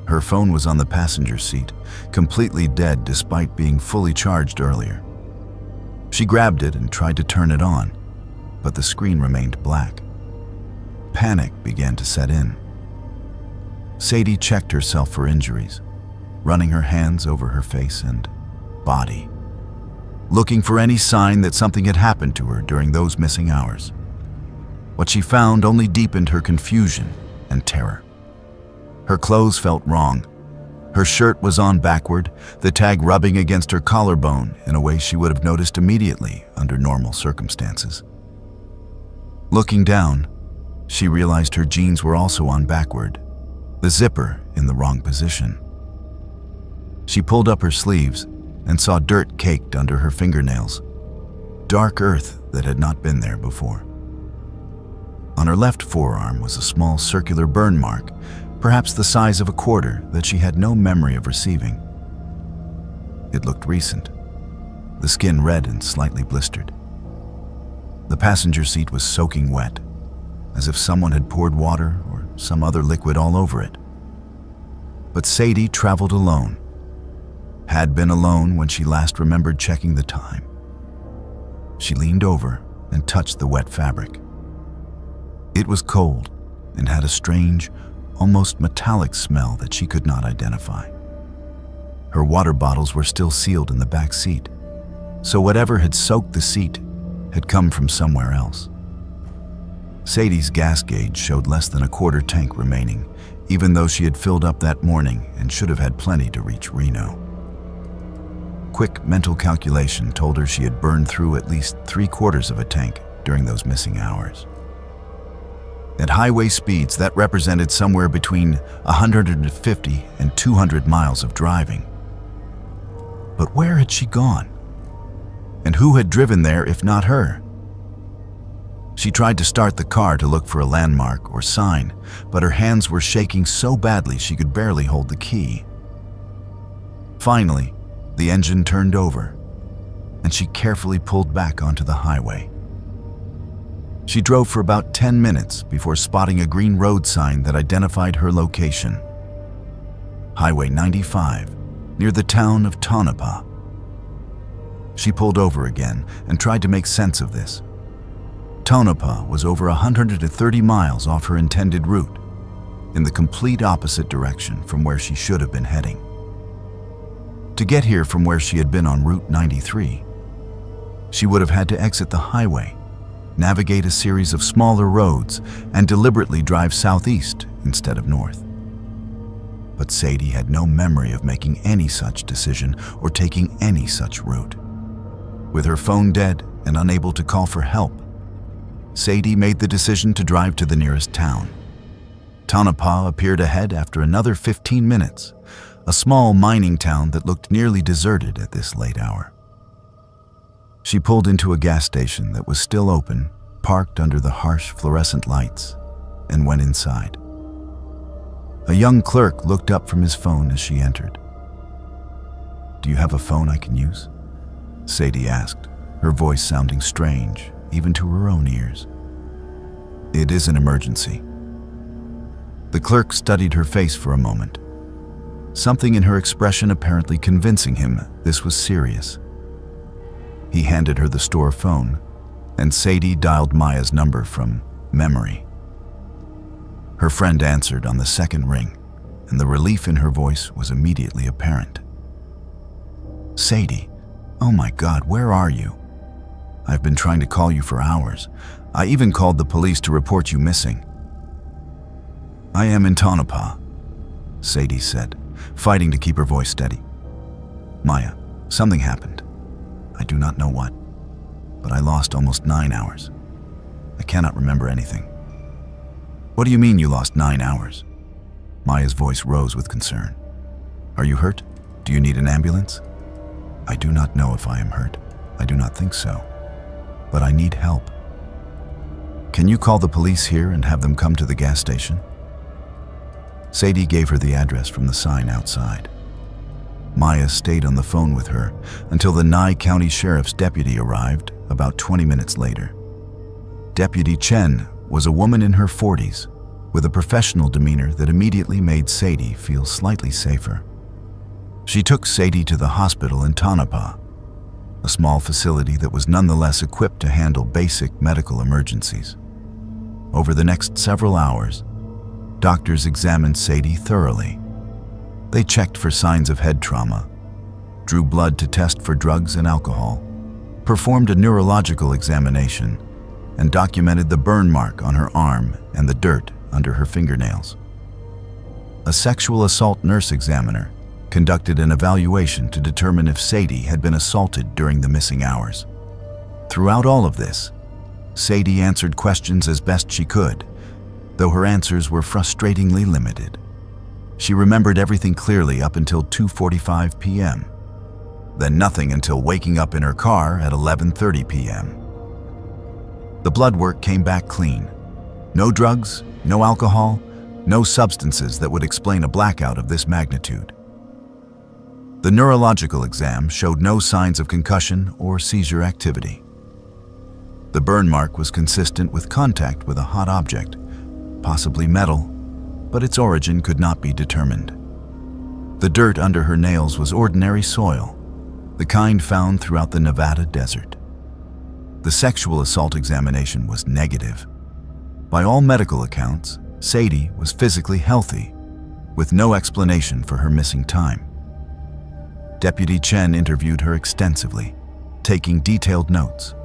Her phone was on the passenger seat, completely dead despite being fully charged earlier. She grabbed it and tried to turn it on, but the screen remained black. Panic began to set in. Sadie checked herself for injuries, running her hands over her face and body, looking for any sign that something had happened to her during those missing hours. What she found only deepened her confusion and terror. Her clothes felt wrong. Her shirt was on backward, the tag rubbing against her collarbone in a way she would have noticed immediately under normal circumstances. Looking down, she realized her jeans were also on backward, the zipper in the wrong position. She pulled up her sleeves and saw dirt caked under her fingernails, dark earth that had not been there before. On her left forearm was a small circular burn mark, perhaps the size of a quarter, that she had no memory of receiving. It looked recent, the skin red and slightly blistered. The passenger seat was soaking wet, as if someone had poured water or some other liquid all over it. But Sadie traveled alone, had been alone when she last remembered checking the time. She leaned over and touched the wet fabric. It was cold and had a strange, almost metallic smell that she could not identify. Her water bottles were still sealed in the back seat, so whatever had soaked the seat had come from somewhere else. Sadie's gas gauge showed less than a quarter tank remaining, even though she had filled up that morning and should have had plenty to reach Reno. Quick mental calculation told her she had burned through at least 3/4 of a tank during those missing hours. At highway speeds, that represented somewhere between 150 and 200 miles of driving. But where had she gone? And who had driven there if not her? She tried to start the car to look for a landmark or sign, but her hands were shaking so badly she could barely hold the key. Finally, the engine turned over, and she carefully pulled back onto the highway. She drove for about 10 minutes before spotting a green road sign that identified her location. Highway 95, near the town of Tonopah. She pulled over again and tried to make sense of this. Tonopah was over 130 miles off her intended route, in the complete opposite direction from where she should have been heading. To get here from where she had been on Route 93, she would have had to exit the highway, navigate a series of smaller roads, and deliberately drive southeast instead of north. But Sadie had no memory of making any such decision or taking any such route. With her phone dead and unable to call for help, Sadie made the decision to drive to the nearest town. Tonopah appeared ahead after another 15 minutes, a small mining town that looked nearly deserted at this late hour. She pulled into a gas station that was still open, parked under the harsh fluorescent lights, and went inside. A young clerk looked up from his phone as she entered. "Do you have a phone I can use?" Sadie asked, her voice sounding strange, even to her own ears. "It is an emergency." The clerk studied her face for a moment, something in her expression apparently convincing him this was serious. He handed her the store phone, and Sadie dialed Maya's number from memory. Her friend answered on the second ring, and the relief in her voice was immediately apparent. "Sadie, oh my God, where are you? I've been trying to call you for hours. I even called the police to report you missing." "I am in Tonopah," Sadie said, fighting to keep her voice steady. "Maya, something happened. I do not know what, but I lost almost 9 hours. I cannot remember anything." "What do you mean you lost 9 hours?" Maya's voice rose with concern. "Are you hurt? Do you need an ambulance?" "I do not know if I am hurt. I do not think so. But I need help." "Can you call the police here and have them come to the gas station?" Sadie gave her the address from the sign outside. Maya stayed on the phone with her until the Nye County Sheriff's deputy arrived about 20 minutes later. Deputy Chen was a woman in her 40s with a professional demeanor that immediately made Sadie feel slightly safer. She took Sadie to the hospital in Tonopah, a small facility that was nonetheless equipped to handle basic medical emergencies. Over the next several hours, doctors examined Sadie thoroughly. They checked for signs of head trauma, drew blood to test for drugs and alcohol, performed a neurological examination, and documented the burn mark on her arm and the dirt under her fingernails. A sexual assault nurse examiner conducted an evaluation to determine if Sadie had been assaulted during the missing hours. Throughout all of this, Sadie answered questions as best she could, though her answers were frustratingly limited. She remembered everything clearly up until 2:45 p.m., then nothing until waking up in her car at 11:30 p.m. The blood work came back clean. No drugs, no alcohol, no substances that would explain a blackout of this magnitude. The neurological exam showed no signs of concussion or seizure activity. The burn mark was consistent with contact with a hot object, possibly metal, but its origin could not be determined. The dirt under her nails was ordinary soil, the kind found throughout the Nevada desert. The sexual assault examination was negative. By all medical accounts, Sadie was physically healthy, with no explanation for her missing time. Deputy Chen interviewed her extensively, taking detailed notes.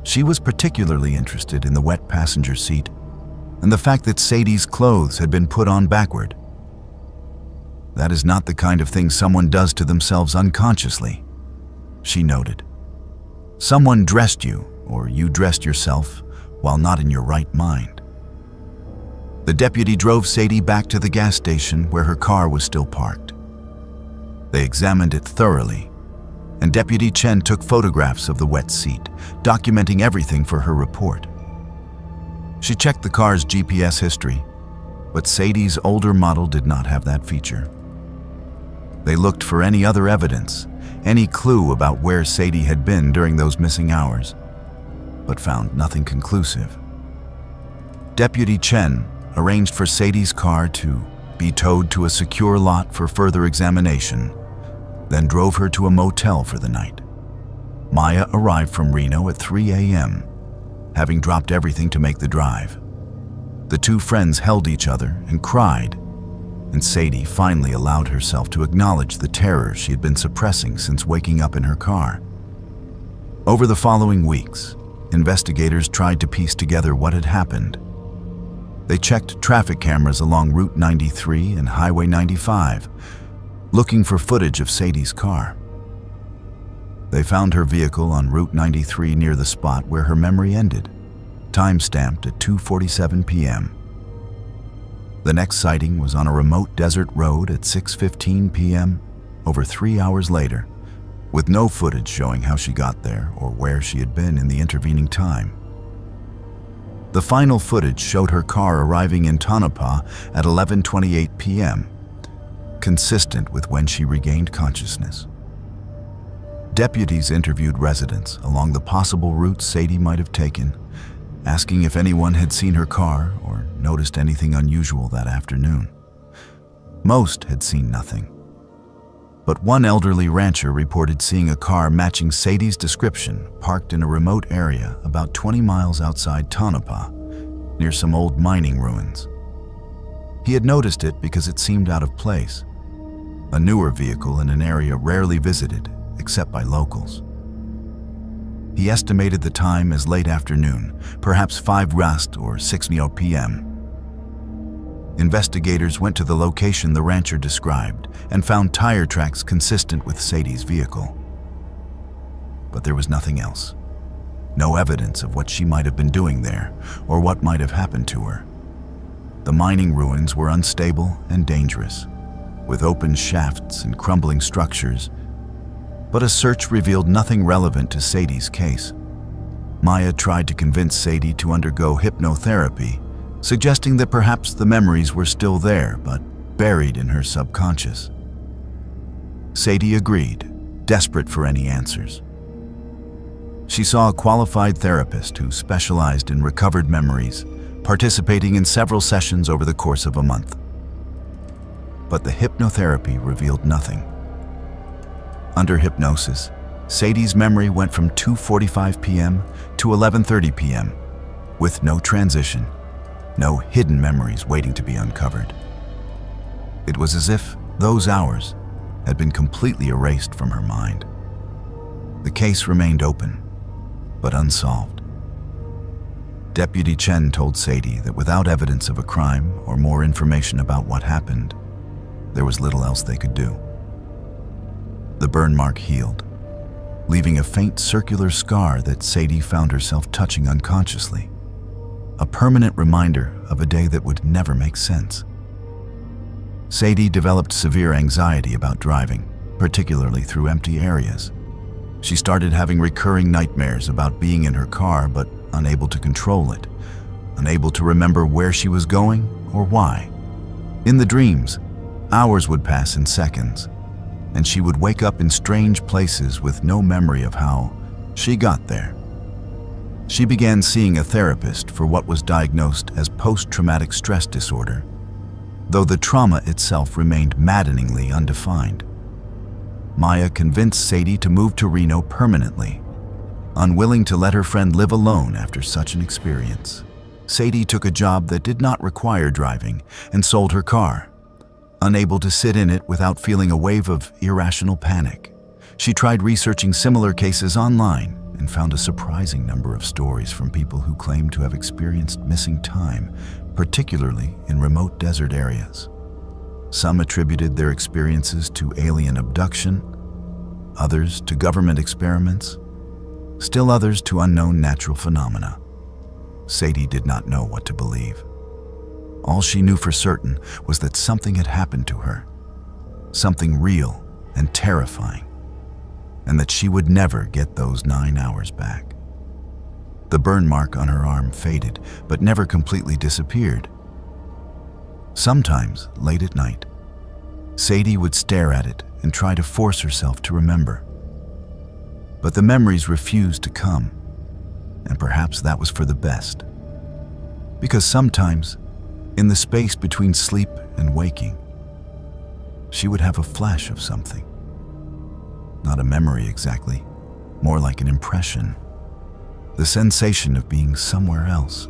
She was particularly interested in the wet passenger seat and the fact that Sadie's clothes had been put on backward. "That is not the kind of thing someone does to themselves unconsciously," she noted. "Someone dressed you, or you dressed yourself, while not in your right mind." The deputy drove Sadie back to the gas station where her car was still parked. They examined it thoroughly, and Deputy Chen took photographs of the wet seat, documenting everything for her report. She checked the car's GPS history, but Sadie's older model did not have that feature. They looked for any other evidence, any clue about where Sadie had been during those missing hours, but found nothing conclusive. Deputy Chen arranged for Sadie's car to be towed to a secure lot for further examination, then drove her to a motel for the night. Maya arrived from Reno at 3 a.m., having dropped everything to make the drive. The two friends held each other and cried, and Sadie finally allowed herself to acknowledge the terror she had been suppressing since waking up in her car. Over the following weeks, investigators tried to piece together what had happened. They checked traffic cameras along Route 93 and Highway 95, looking for footage of Sadie's car. They found her vehicle on Route 93 near the spot where her memory ended, time-stamped at 2:47 p.m. The next sighting was on a remote desert road at 6:15 p.m., over 3 hours later, with no footage showing how she got there or where she had been in the intervening time. The final footage showed her car arriving in Tonopah at 11:28 p.m., consistent with when she regained consciousness. Deputies interviewed residents along the possible routes Sadie might have taken, asking if anyone had seen her car or noticed anything unusual that afternoon. Most had seen nothing, but one elderly rancher reported seeing a car matching Sadie's description parked in a remote area about 20 miles outside Tonopah, near some old mining ruins. He had noticed it because it seemed out of place, a newer vehicle in an area rarely visited except by locals. He estimated the time as late afternoon, perhaps 5 Rust or 6 p.m. Investigators went to the location the rancher described and found tire tracks consistent with Sadie's vehicle. But there was nothing else. No evidence of what she might have been doing there or what might have happened to her. The mining ruins were unstable and dangerous, with open shafts and crumbling structures, but a search revealed nothing relevant to Sadie's case. Maya tried to convince Sadie to undergo hypnotherapy, suggesting that perhaps the memories were still there, but buried in her subconscious. Sadie agreed, desperate for any answers. She saw a qualified therapist who specialized in recovered memories, participating in several sessions over the course of a month. But the hypnotherapy revealed nothing. Under hypnosis, Sadie's memory went from 2:45 p.m. to 11:30 p.m., with no transition, no hidden memories waiting to be uncovered. It was as if those hours had been completely erased from her mind. The case remained open, but unsolved. Deputy Chen told Sadie that without evidence of a crime or more information about what happened, there was little else they could do. The burn mark healed, leaving a faint circular scar that Sadie found herself touching unconsciously, a permanent reminder of a day that would never make sense. Sadie developed severe anxiety about driving, particularly through empty areas. She started having recurring nightmares about being in her car but unable to control it, unable to remember where she was going or why. In the dreams, hours would pass in seconds, and she would wake up in strange places with no memory of how she got there. She began seeing a therapist for what was diagnosed as post-traumatic stress disorder, though the trauma itself remained maddeningly undefined. Maya convinced Sadie to move to Reno permanently, unwilling to let her friend live alone after such an experience. Sadie took a job that did not require driving and sold her car, unable to sit in it without feeling a wave of irrational panic. She tried researching similar cases online and found a surprising number of stories from people who claimed to have experienced missing time, particularly in remote desert areas. Some attributed their experiences to alien abduction, others to government experiments, still others to unknown natural phenomena. Sadie did not know what to believe. All she knew for certain was that something had happened to her, something real and terrifying, and that she would never get those 9 hours back. The burn mark on her arm faded, but never completely disappeared. Sometimes, late at night, Sadie would stare at it and try to force herself to remember. But the memories refused to come, and perhaps that was for the best. Because sometimes, in the space between sleep and waking, she would have a flash of something. Not a memory exactly, more like an impression. The sensation of being somewhere else,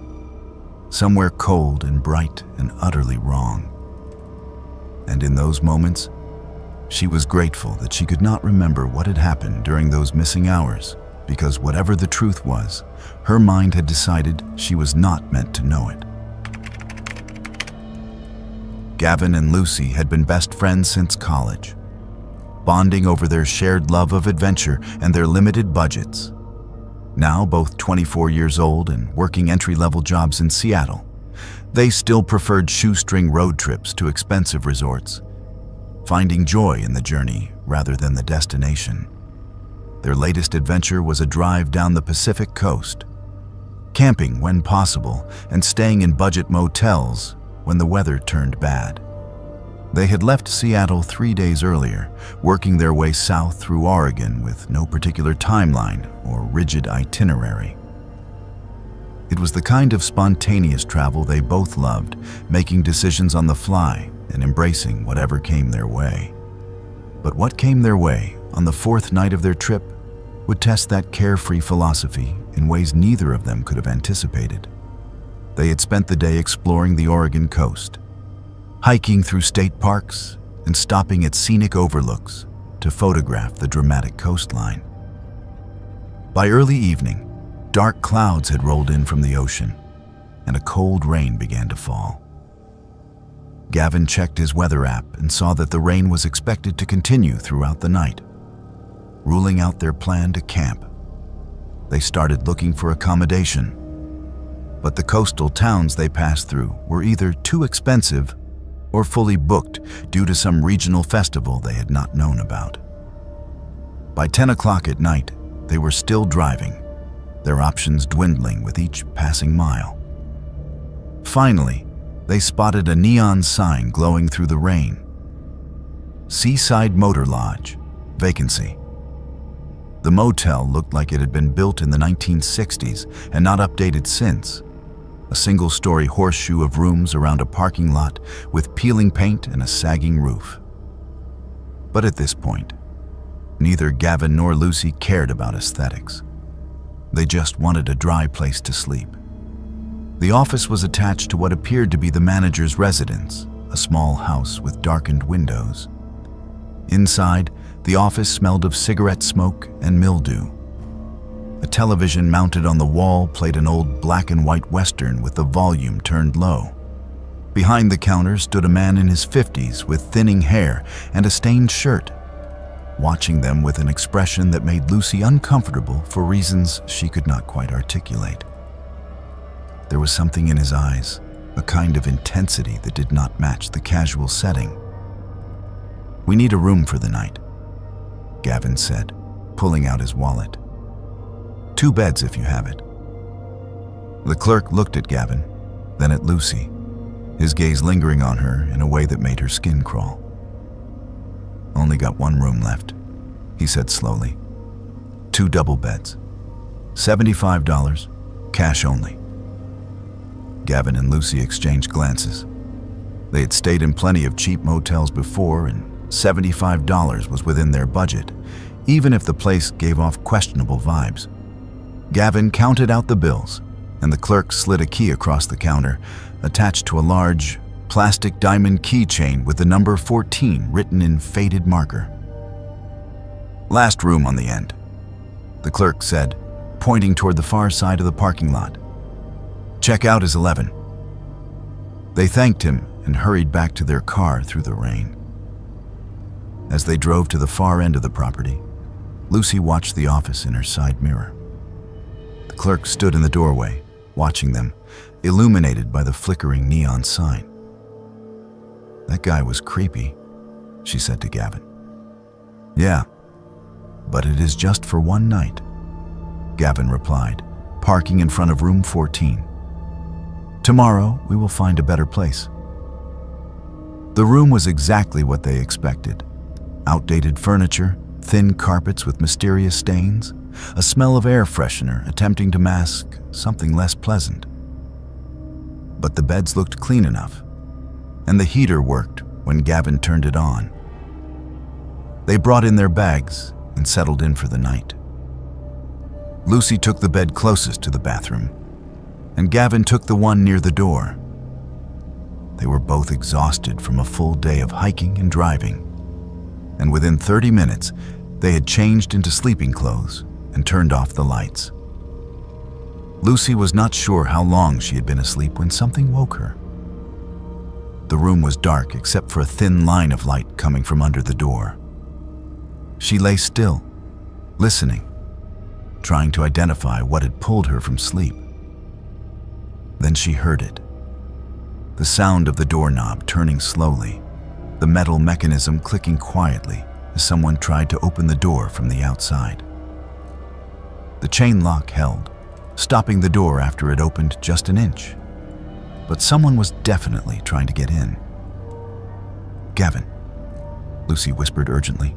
somewhere cold and bright and utterly wrong. And in those moments, she was grateful that she could not remember what had happened during those missing hours, because whatever the truth was, her mind had decided she was not meant to know it. Gavin and Lucy had been best friends since college, bonding over their shared love of adventure and their limited budgets. Now both 24 years old and working entry-level jobs in Seattle, they still preferred shoestring road trips to expensive resorts, finding joy in the journey rather than the destination. Their latest adventure was a drive down the Pacific coast, camping when possible and staying in budget motels when the weather turned bad. They had left Seattle 3 days earlier, working their way south through Oregon with no particular timeline or rigid itinerary. It was the kind of spontaneous travel they both loved, making decisions on the fly and embracing whatever came their way. But what came their way on the 4th night of their trip would test that carefree philosophy in ways neither of them could have anticipated. They had spent the day exploring the Oregon coast, hiking through state parks and stopping at scenic overlooks to photograph the dramatic coastline. By early evening, dark clouds had rolled in from the ocean, and a cold rain began to fall. Gavin checked his weather app and saw that the rain was expected to continue throughout the night. Ruling out their plan to camp, they started looking for accommodation. But the coastal towns they passed through were either too expensive or fully booked due to some regional festival they had not known about. By 10 o'clock at night, they were still driving, their options dwindling with each passing mile. Finally, they spotted a neon sign glowing through the rain. Seaside Motor Lodge, vacancy. The motel looked like it had been built in the 1960s and not updated since. A single-story horseshoe of rooms around a parking lot with peeling paint and a sagging roof. But at this point, neither Gavin nor Lucy cared about aesthetics. They just wanted a dry place to sleep. The office was attached to what appeared to be the manager's residence, a small house with darkened windows. Inside, the office smelled of cigarette smoke and mildew. A television mounted on the wall played an old black and white western with the volume turned low. Behind the counter stood a man in his 50s with thinning hair and a stained shirt, watching them with an expression that made Lucy uncomfortable for reasons she could not quite articulate. There was something in his eyes, a kind of intensity that did not match the casual setting. "We need a room for the night," Gavin said, pulling out his wallet. "2 beds if you have it." The clerk looked at Gavin, then at Lucy, his gaze lingering on her in a way that made her skin crawl. "Only got 1 room left," he said slowly. 2 double beds. $75, cash only. Gavin and Lucy exchanged glances. They had stayed in plenty of cheap motels before, and $75 was within their budget, even if the place gave off questionable vibes. Gavin counted out the bills, and the clerk slid a key across the counter, attached to a large, plastic diamond keychain with the number 14 written in faded marker. "Last room on the end," the clerk said, pointing toward the far side of the parking lot. "Checkout is 11. They thanked him and hurried back to their car through the rain. As they drove to the far end of the property, Lucy watched the office in her side mirror. The clerk stood in the doorway, watching them, illuminated by the flickering neon sign. "That guy was creepy," she said to Gavin. "Yeah, but it is just for 1 night," Gavin replied, parking in front of room 14. "Tomorrow we will find a better place." The room was exactly what they expected. Outdated furniture, thin carpets with mysterious stains, a smell of air freshener attempting to mask something less pleasant. But the beds looked clean enough, and the heater worked when Gavin turned it on. They brought in their bags and settled in for the night. Lucy took the bed closest to the bathroom, and Gavin took the one near the door. They were both exhausted from a full day of hiking and driving, and within 30 minutes, they had changed into sleeping clothes and turned off the lights. Lucy was not sure how long she had been asleep when something woke her. The room was dark except for a thin line of light coming from under the door. She lay still, listening, trying to identify what had pulled her from sleep. Then she heard it. The sound of the doorknob turning slowly, the metal mechanism clicking quietly as someone tried to open the door from the outside. The chain lock held, stopping the door after it opened just an inch. But someone was definitely trying to get in. "Gavin," Lucy whispered urgently.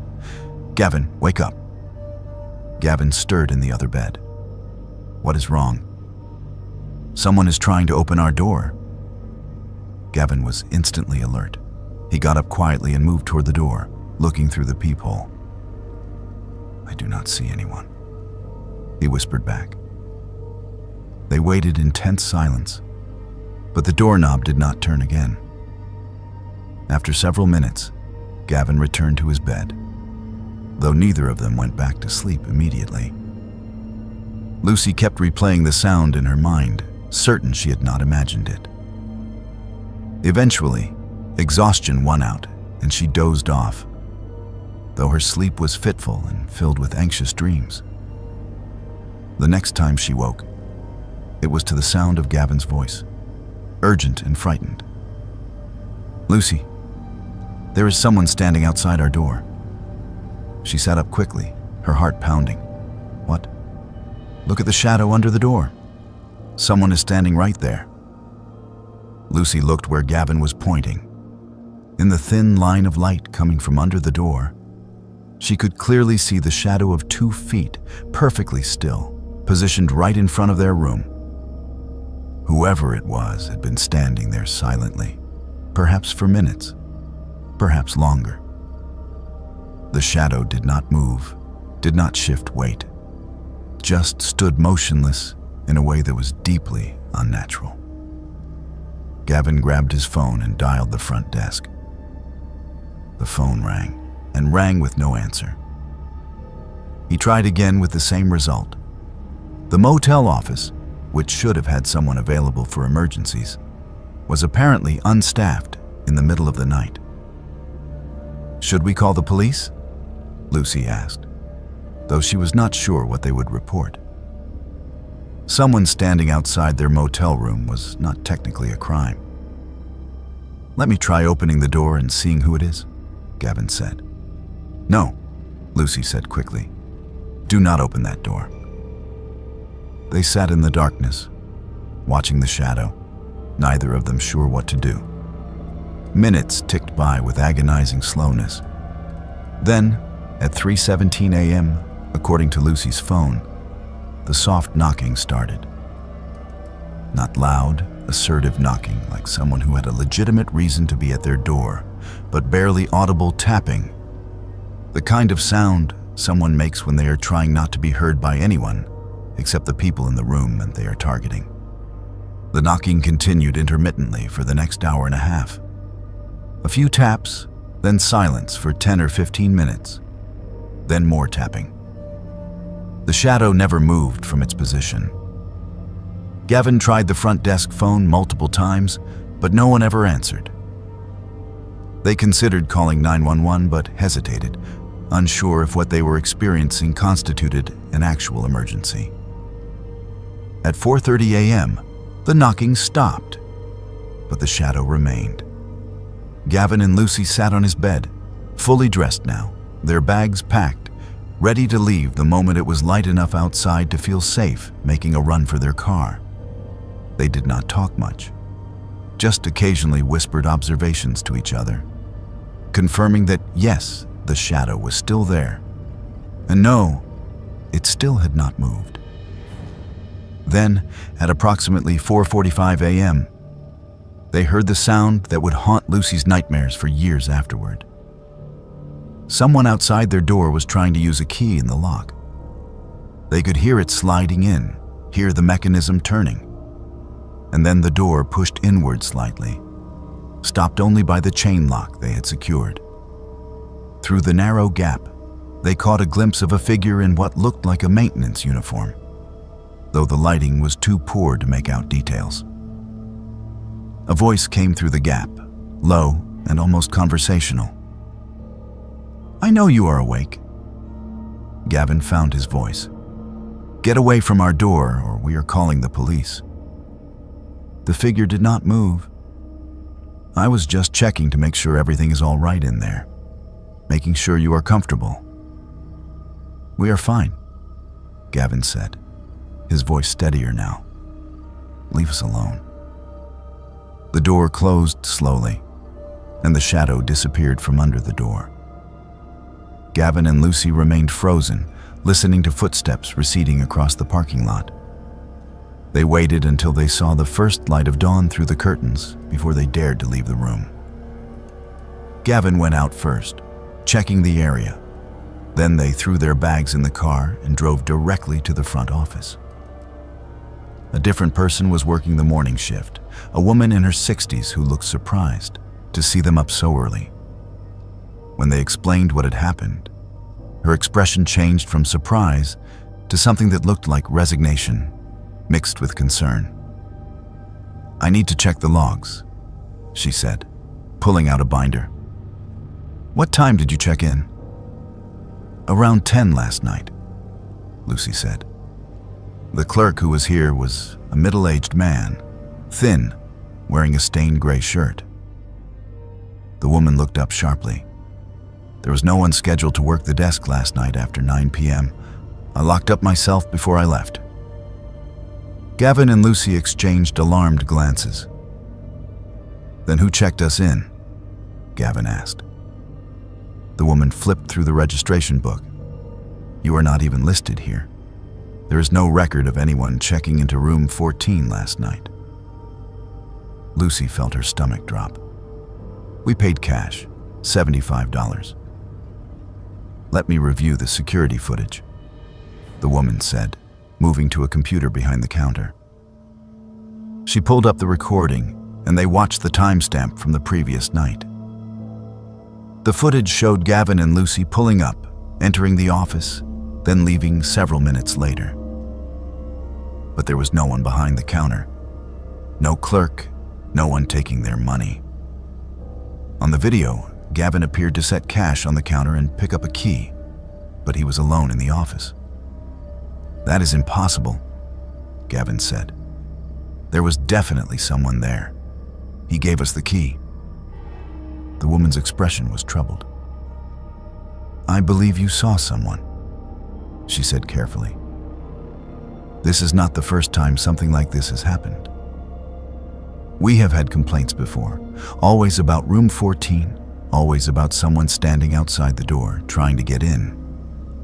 "Gavin, wake up." Gavin stirred in the other bed. "What is wrong?" "Someone is trying to open our door." Gavin was instantly alert. He got up quietly and moved toward the door, looking through the peephole. "I do not see anyone," he whispered back. They waited in tense silence, but the doorknob did not turn again. After several minutes, Gavin returned to his bed, though neither of them went back to sleep immediately. Lucy kept replaying the sound in her mind, certain she had not imagined it. Eventually, exhaustion won out, and she dozed off, though her sleep was fitful and filled with anxious dreams. The next time she woke, it was to the sound of Gavin's voice, urgent and frightened. "Lucy, there is someone standing outside our door." She sat up quickly, her heart pounding. "What?" "Look at the shadow under the door. Someone is standing right there." Lucy looked where Gavin was pointing. In the thin line of light coming from under the door, she could clearly see the shadow of 2 feet, perfectly still, positioned right in front of their room. Whoever it was had been standing there silently, perhaps for minutes, perhaps longer. The shadow did not move, did not shift weight, just stood motionless in a way that was deeply unnatural. Gavin grabbed his phone and dialed the front desk. The phone rang, and rang with no answer. He tried again with the same result. The motel office, which should have had someone available for emergencies, was apparently unstaffed in the middle of the night. "Should we call the police?" Lucy asked, though she was not sure what they would report. Someone standing outside their motel room was not technically a crime. "Let me try opening the door and seeing who it is," Gavin said. "No," Lucy said quickly. "Do not open that door." They sat in the darkness, watching the shadow, neither of them sure what to do. Minutes ticked by with agonizing slowness. Then, at 3:17 a.m., according to Lucy's phone, the soft knocking started. Not loud, assertive knocking like someone who had a legitimate reason to be at their door, but barely audible tapping. The kind of sound someone makes when they are trying not to be heard by anyone, except the people in the room that they are targeting. The knocking continued intermittently for the next hour and a half. A few taps, then silence for 10 or 15 minutes, then more tapping. The shadow never moved from its position. Gavin tried the front desk phone multiple times, but no one ever answered. They considered calling 911 but hesitated, unsure if what they were experiencing constituted an actual emergency. At 4:30 a.m., the knocking stopped, but the shadow remained. Gavin and Lucy sat on his bed, fully dressed now, their bags packed, ready to leave the moment it was light enough outside to feel safe making a run for their car. They did not talk much, just occasionally whispered observations to each other, confirming that yes, the shadow was still there, and no, it still had not moved. Then, at approximately 4:45 a.m., they heard the sound that would haunt Lucy's nightmares for years afterward. Someone outside their door was trying to use a key in the lock. They could hear it sliding in, hear the mechanism turning, and then the door pushed inward slightly, stopped only by the chain lock they had secured. Through the narrow gap, they caught a glimpse of a figure in what looked like a maintenance uniform, though the lighting was too poor to make out details. A voice came through the gap, low and almost conversational. "I know you are awake." Gavin found his voice. "Get away from our door or we are calling the police." The figure did not move. "I was just checking to make sure everything is all right in there, making sure you are comfortable." "We are fine," Gavin said, his voice steadier now. "Leave us alone." The door closed slowly, and the shadow disappeared from under the door. Gavin and Lucy remained frozen, listening to footsteps receding across the parking lot. They waited until they saw the first light of dawn through the curtains before they dared to leave the room. Gavin went out first, checking the area. Then they threw their bags in the car and drove directly to the front office. A different person was working the morning shift, a woman in her 60s who looked surprised to see them up so early. When they explained what had happened, her expression changed from surprise to something that looked like resignation, mixed with concern. "I need to check the logs," she said, pulling out a binder. "What time did you check in?" "Around 10 last night," Lucy said. The clerk who was here was a middle-aged man, thin, wearing a stained gray shirt. The woman looked up sharply. "There was no one scheduled to work the desk last night after 9 p.m. I locked up myself before I left." Gavin and Lucy exchanged alarmed glances. "Then who checked us in?" Gavin asked. The woman flipped through the registration book. "You are not even listed here. There is no record of anyone checking into room 14 last night." Lucy felt her stomach drop. "We paid cash, $75. "Let me review the security footage," the woman said, moving to a computer behind the counter. She pulled up the recording, and they watched the timestamp from the previous night. The footage showed Gavin and Lucy pulling up, entering the office, then leaving several minutes later. But there was no one behind the counter. No clerk, no one taking their money. On the video, Gavin appeared to set cash on the counter and pick up a key, but he was alone in the office. "That is impossible," Gavin said. "There was definitely someone there. He gave us the key." The woman's expression was troubled. "I believe you saw someone," she said carefully. "This is not the first time something like this has happened. We have had complaints before, always about room 14, always about someone standing outside the door trying to get in.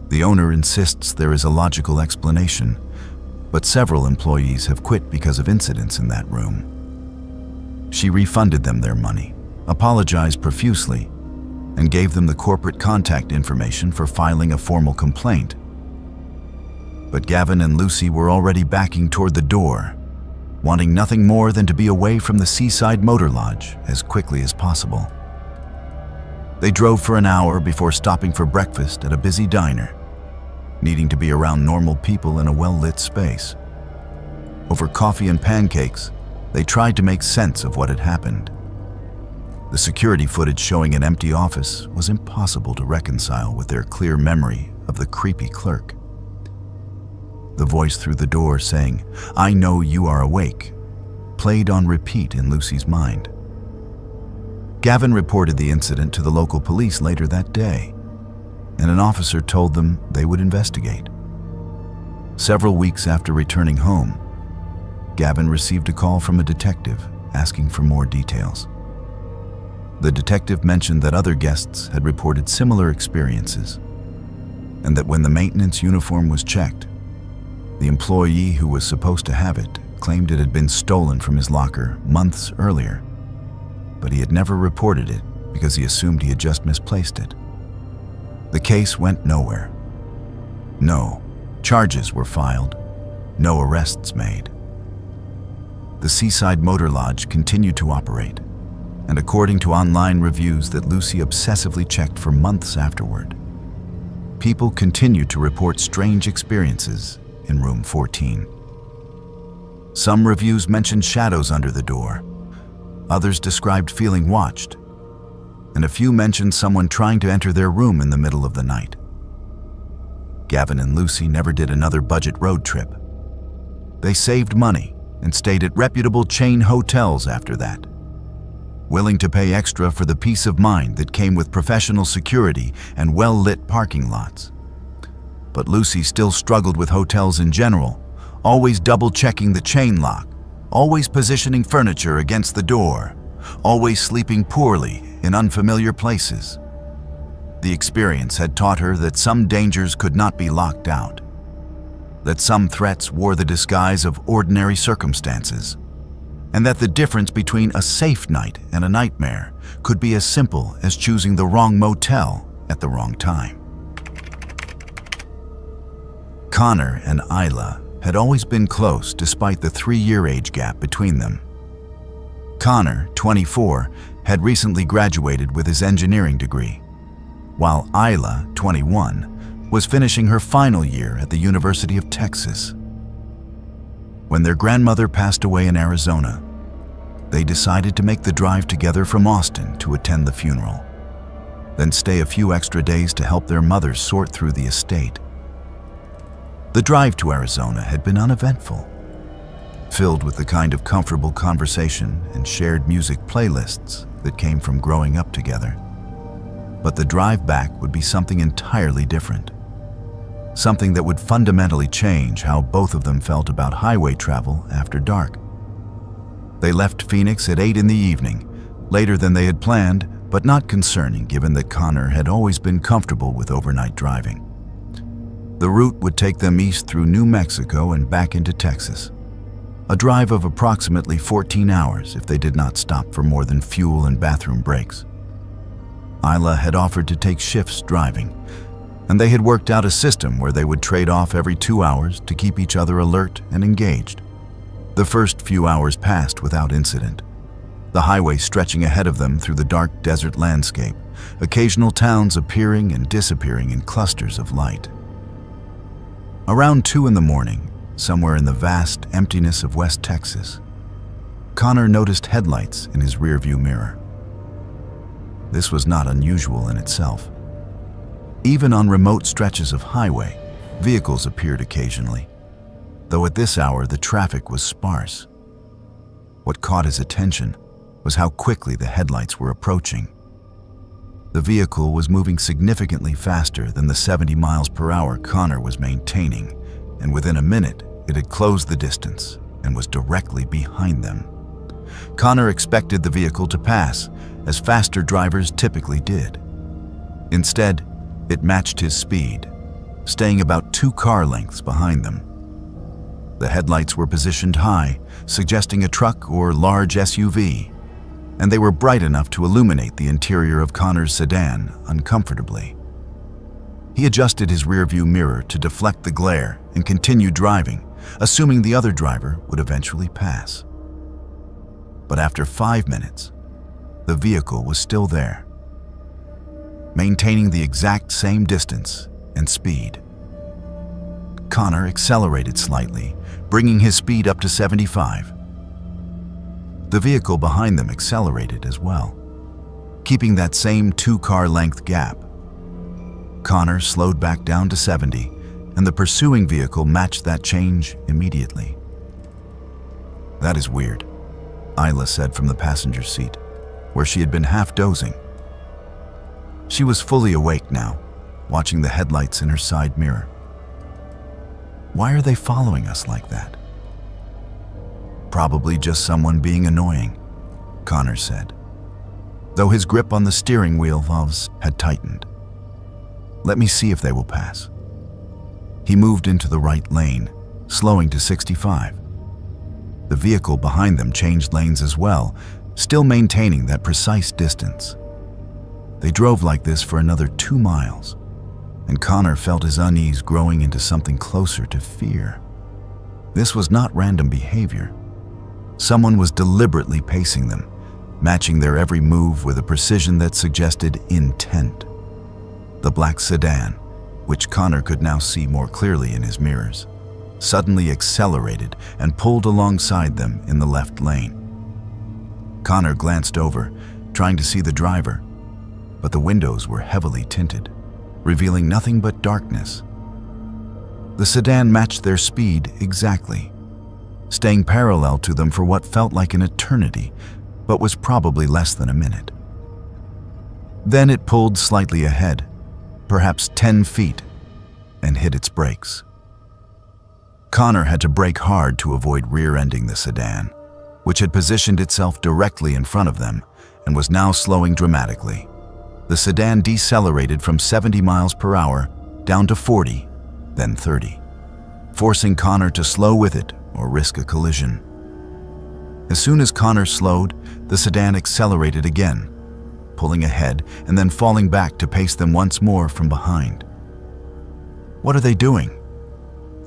The owner insists there is a logical explanation, but several employees have quit because of incidents in that room." She refunded them their money, apologized profusely, and gave them the corporate contact information for filing a formal complaint. But Gavin and Lucy were already backing toward the door, wanting nothing more than to be away from the seaside motor lodge as quickly as possible. They drove for an hour before stopping for breakfast at a busy diner, needing to be around normal people in a well-lit space. Over coffee and pancakes, they tried to make sense of what had happened. The security footage showing an empty office was impossible to reconcile with their clear memory of the creepy clerk. The voice through the door saying, "I know you are awake," played on repeat in Lucy's mind. Gavin reported the incident to the local police later that day, and an officer told them they would investigate. Several weeks after returning home, Gavin received a call from a detective asking for more details. The detective mentioned that other guests had reported similar experiences, and that when the maintenance uniform was checked, the employee who was supposed to have it claimed it had been stolen from his locker months earlier, but he had never reported it because he assumed he had just misplaced it. The case went nowhere. No charges were filed, no arrests made. The Seaside Motor Lodge continued to operate, and according to online reviews that Lucy obsessively checked for months afterward, people continued to report strange experiences in room 14. Some reviews mentioned shadows under the door, others described feeling watched, and a few mentioned someone trying to enter their room in the middle of the night. Gavin and Lucy never did another budget road trip. They saved money and stayed at reputable chain hotels after that, willing to pay extra for the peace of mind that came with professional security and well-lit parking lots. But Lucy still struggled with hotels in general, always double-checking the chain lock, always positioning furniture against the door, always sleeping poorly in unfamiliar places. The experience had taught her that some dangers could not be locked out, that some threats wore the disguise of ordinary circumstances, and that the difference between a safe night and a nightmare could be as simple as choosing the wrong motel at the wrong time. Connor and Isla had always been close despite the 3-year age gap between them. Connor, 24, had recently graduated with his engineering degree, while Isla, 21, was finishing her final year at the University of Texas. When their grandmother passed away in Arizona, they decided to make the drive together from Austin to attend the funeral, then stay a few extra days to help their mother sort through the estate. The drive to Arizona had been uneventful, filled with the kind of comfortable conversation and shared music playlists that came from growing up together. But the drive back would be something entirely different. Something that would fundamentally change how both of them felt about highway travel after dark. They left Phoenix at 8 in the evening, later than they had planned, but not concerning given that Connor had always been comfortable with overnight driving. The route would take them east through New Mexico and back into Texas, a drive of approximately 14 hours if they did not stop for more than fuel and bathroom breaks. Isla had offered to take shifts driving, and they had worked out a system where they would trade off every 2 hours to keep each other alert and engaged. The first few hours passed without incident, the highway stretching ahead of them through the dark desert landscape, occasional towns appearing and disappearing in clusters of light. Around 2 in the morning, somewhere in the vast emptiness of West Texas, Connor noticed headlights in his rearview mirror. This was not unusual in itself. Even on remote stretches of highway, vehicles appeared occasionally, though at this hour the traffic was sparse. What caught his attention was how quickly the headlights were approaching. The vehicle was moving significantly faster than the 70 miles per hour Connor was maintaining, and within a minute, it had closed the distance and was directly behind them. Connor expected the vehicle to pass, as faster drivers typically did. Instead, it matched his speed, staying about 2 car lengths behind them. The headlights were positioned high, suggesting a truck or large SUV, and they were bright enough to illuminate the interior of Connor's sedan uncomfortably. He adjusted his rearview mirror to deflect the glare and continued driving, assuming the other driver would eventually pass. But after 5 minutes, the vehicle was still there, maintaining the exact same distance and speed. Connor accelerated slightly, bringing his speed up to 75. The vehicle behind them accelerated as well, keeping that same 2-car length gap. Connor slowed back down to 70, and the pursuing vehicle matched that change immediately. "That is weird," Isla said from the passenger seat, where she had been half dozing. She was fully awake now, watching the headlights in her side mirror. "Why are they following us like that?" "Probably just someone being annoying," Connor said, though his grip on the steering wheel valves had tightened. "Let me see if they will pass." He moved into the right lane, slowing to 65. The vehicle behind them changed lanes as well, still maintaining that precise distance. They drove like this for another 2 miles, and Connor felt his unease growing into something closer to fear. This was not random behavior. Someone was deliberately pacing them, matching their every move with a precision that suggested intent. The black sedan, which Connor could now see more clearly in his mirrors, suddenly accelerated and pulled alongside them in the left lane. Connor glanced over, trying to see the driver, but the windows were heavily tinted, revealing nothing but darkness. The sedan matched their speed exactly, staying parallel to them for what felt like an eternity, but was probably less than a minute. Then it pulled slightly ahead, perhaps 10 feet, and hit its brakes. Connor had to brake hard to avoid rear-ending the sedan, which had positioned itself directly in front of them and was now slowing dramatically. The sedan decelerated from 70 miles per hour down to 40, then 30, forcing Connor to slow with it or risk a collision. As soon as Connor slowed, the sedan accelerated again, pulling ahead and then falling back to pace them once more from behind. "What are they doing?"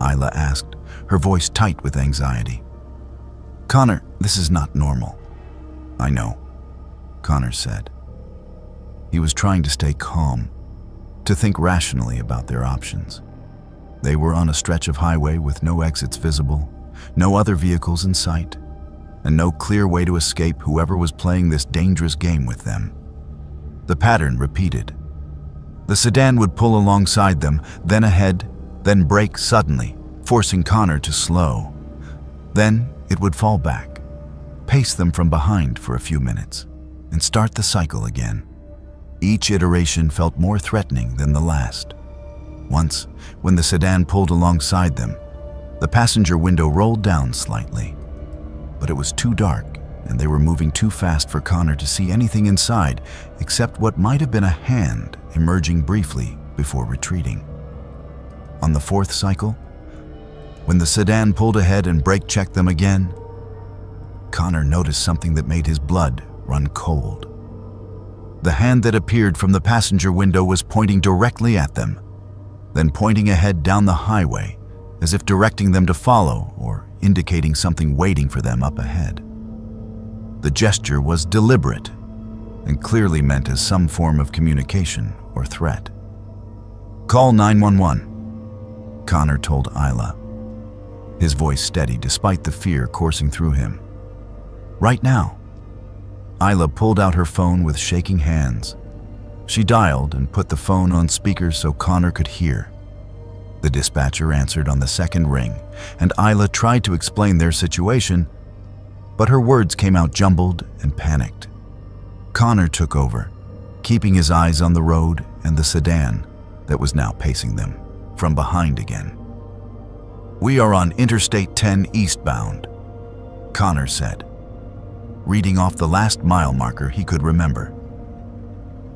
Isla asked, her voice tight with anxiety. "Connor, this is not normal." "I know," Connor said. He was trying to stay calm, to think rationally about their options. They were on a stretch of highway with no exits visible, no other vehicles in sight, and no clear way to escape whoever was playing this dangerous game with them. The pattern repeated. The sedan would pull alongside them, then ahead, then brake suddenly, forcing Connor to slow. Then it would fall back, pace them from behind for a few minutes, and start the cycle again. Each iteration felt more threatening than the last. Once, when the sedan pulled alongside them, the passenger window rolled down slightly. But it was too dark, and they were moving too fast for Connor to see anything inside except what might have been a hand emerging briefly before retreating. On the 4th cycle, when the sedan pulled ahead and brake-checked them again, Connor noticed something that made his blood run cold. The hand that appeared from the passenger window was pointing directly at them, then pointing ahead down the highway, as if directing them to follow or indicating something waiting for them up ahead. The gesture was deliberate and clearly meant as some form of communication or threat. "Call 911, Connor told Isla, his voice steady despite the fear coursing through him. "Right now." Isla pulled out her phone with shaking hands. She dialed and put the phone on speaker so Connor could hear. The dispatcher answered on the second ring, and Isla tried to explain their situation, but her words came out jumbled and panicked. Connor took over, keeping his eyes on the road and the sedan that was now pacing them from behind again. "We are on Interstate 10 eastbound," Connor said, reading off the last mile marker he could remember.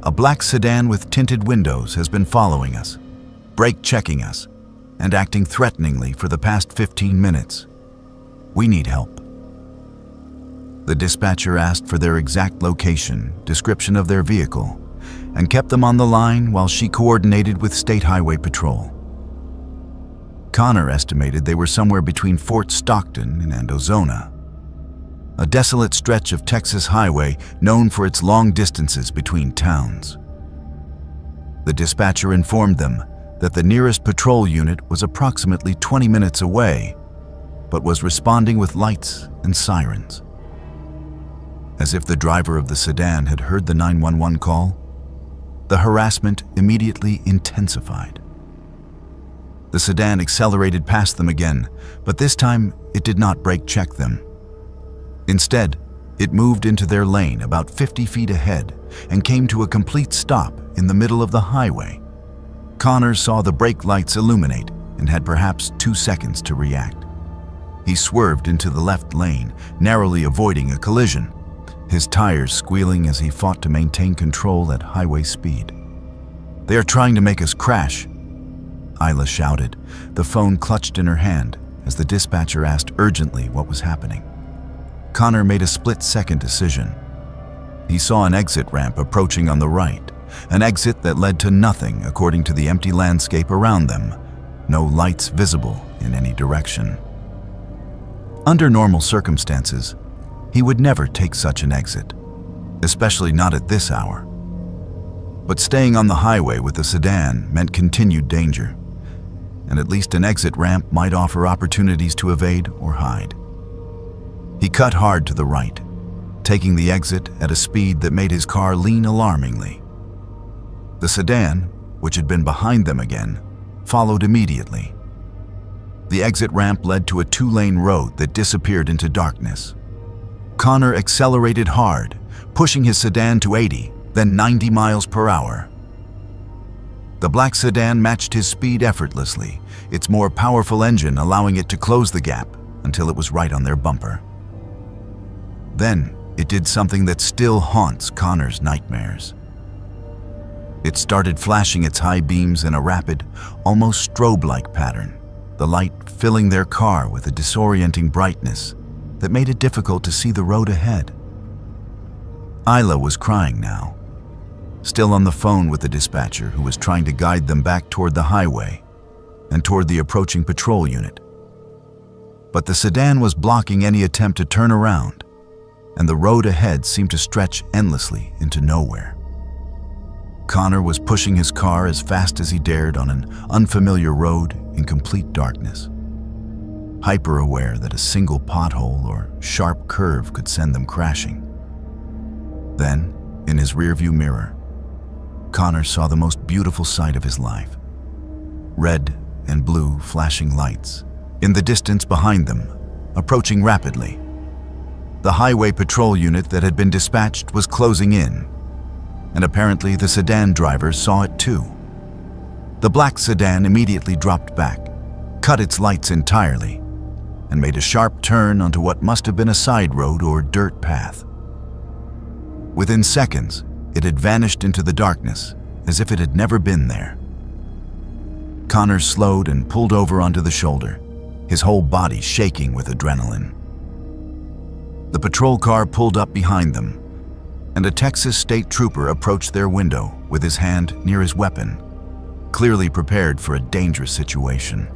"A black sedan with tinted windows has been following us, brake-checking us, and acting threateningly for the past 15 minutes. We need help." The dispatcher asked for their exact location, description of their vehicle, and kept them on the line while she coordinated with State Highway Patrol. Connor estimated they were somewhere between Fort Stockton and Ozona, a desolate stretch of Texas highway known for its long distances between towns. The dispatcher informed them that the nearest patrol unit was approximately 20 minutes away, but was responding with lights and sirens. As if the driver of the sedan had heard the 911 call, the harassment immediately intensified. The sedan accelerated past them again, but this time it did not brake check them. Instead, it moved into their lane about 50 feet ahead and came to a complete stop in the middle of the highway. Connor saw the brake lights illuminate and had perhaps 2 seconds to react. He swerved into the left lane, narrowly avoiding a collision, his tires squealing as he fought to maintain control at highway speed. "They are trying to make us crash," Isla shouted, the phone clutched in her hand as the dispatcher asked urgently what was happening. Connor made a split-second decision. He saw an exit ramp approaching on the right, an exit that led to nothing according to the empty landscape around them, no lights visible in any direction. Under normal circumstances, he would never take such an exit, especially not at this hour. But staying on the highway with the sedan meant continued danger, and at least an exit ramp might offer opportunities to evade or hide. He cut hard to the right, taking the exit at a speed that made his car lean alarmingly. The sedan, which had been behind them again, followed immediately. The exit ramp led to a 2-lane road that disappeared into darkness. Connor accelerated hard, pushing his sedan to 80, then 90 miles per hour. The black sedan matched his speed effortlessly, its more powerful engine allowing it to close the gap until it was right on their bumper. Then it did something that still haunts Connor's nightmares. It started flashing its high beams in a rapid, almost strobe-like pattern, the light filling their car with a disorienting brightness that made it difficult to see the road ahead. Isla was crying now, still on the phone with the dispatcher who was trying to guide them back toward the highway and toward the approaching patrol unit. But the sedan was blocking any attempt to turn around, and the road ahead seemed to stretch endlessly into nowhere. Connor was pushing his car as fast as he dared on an unfamiliar road in complete darkness, hyper-aware that a single pothole or sharp curve could send them crashing. Then, in his rearview mirror, Connor saw the most beautiful sight of his life. Red and blue flashing lights, in the distance behind them, approaching rapidly. The highway patrol unit that had been dispatched was closing in, and apparently the sedan driver saw it too. The black sedan immediately dropped back, cut its lights entirely, and made a sharp turn onto what must have been a side road or dirt path. Within seconds, it had vanished into the darkness as if it had never been there. Connor slowed and pulled over onto the shoulder, his whole body shaking with adrenaline. The patrol car pulled up behind them, and a Texas state trooper approached their window with his hand near his weapon, clearly prepared for a dangerous situation.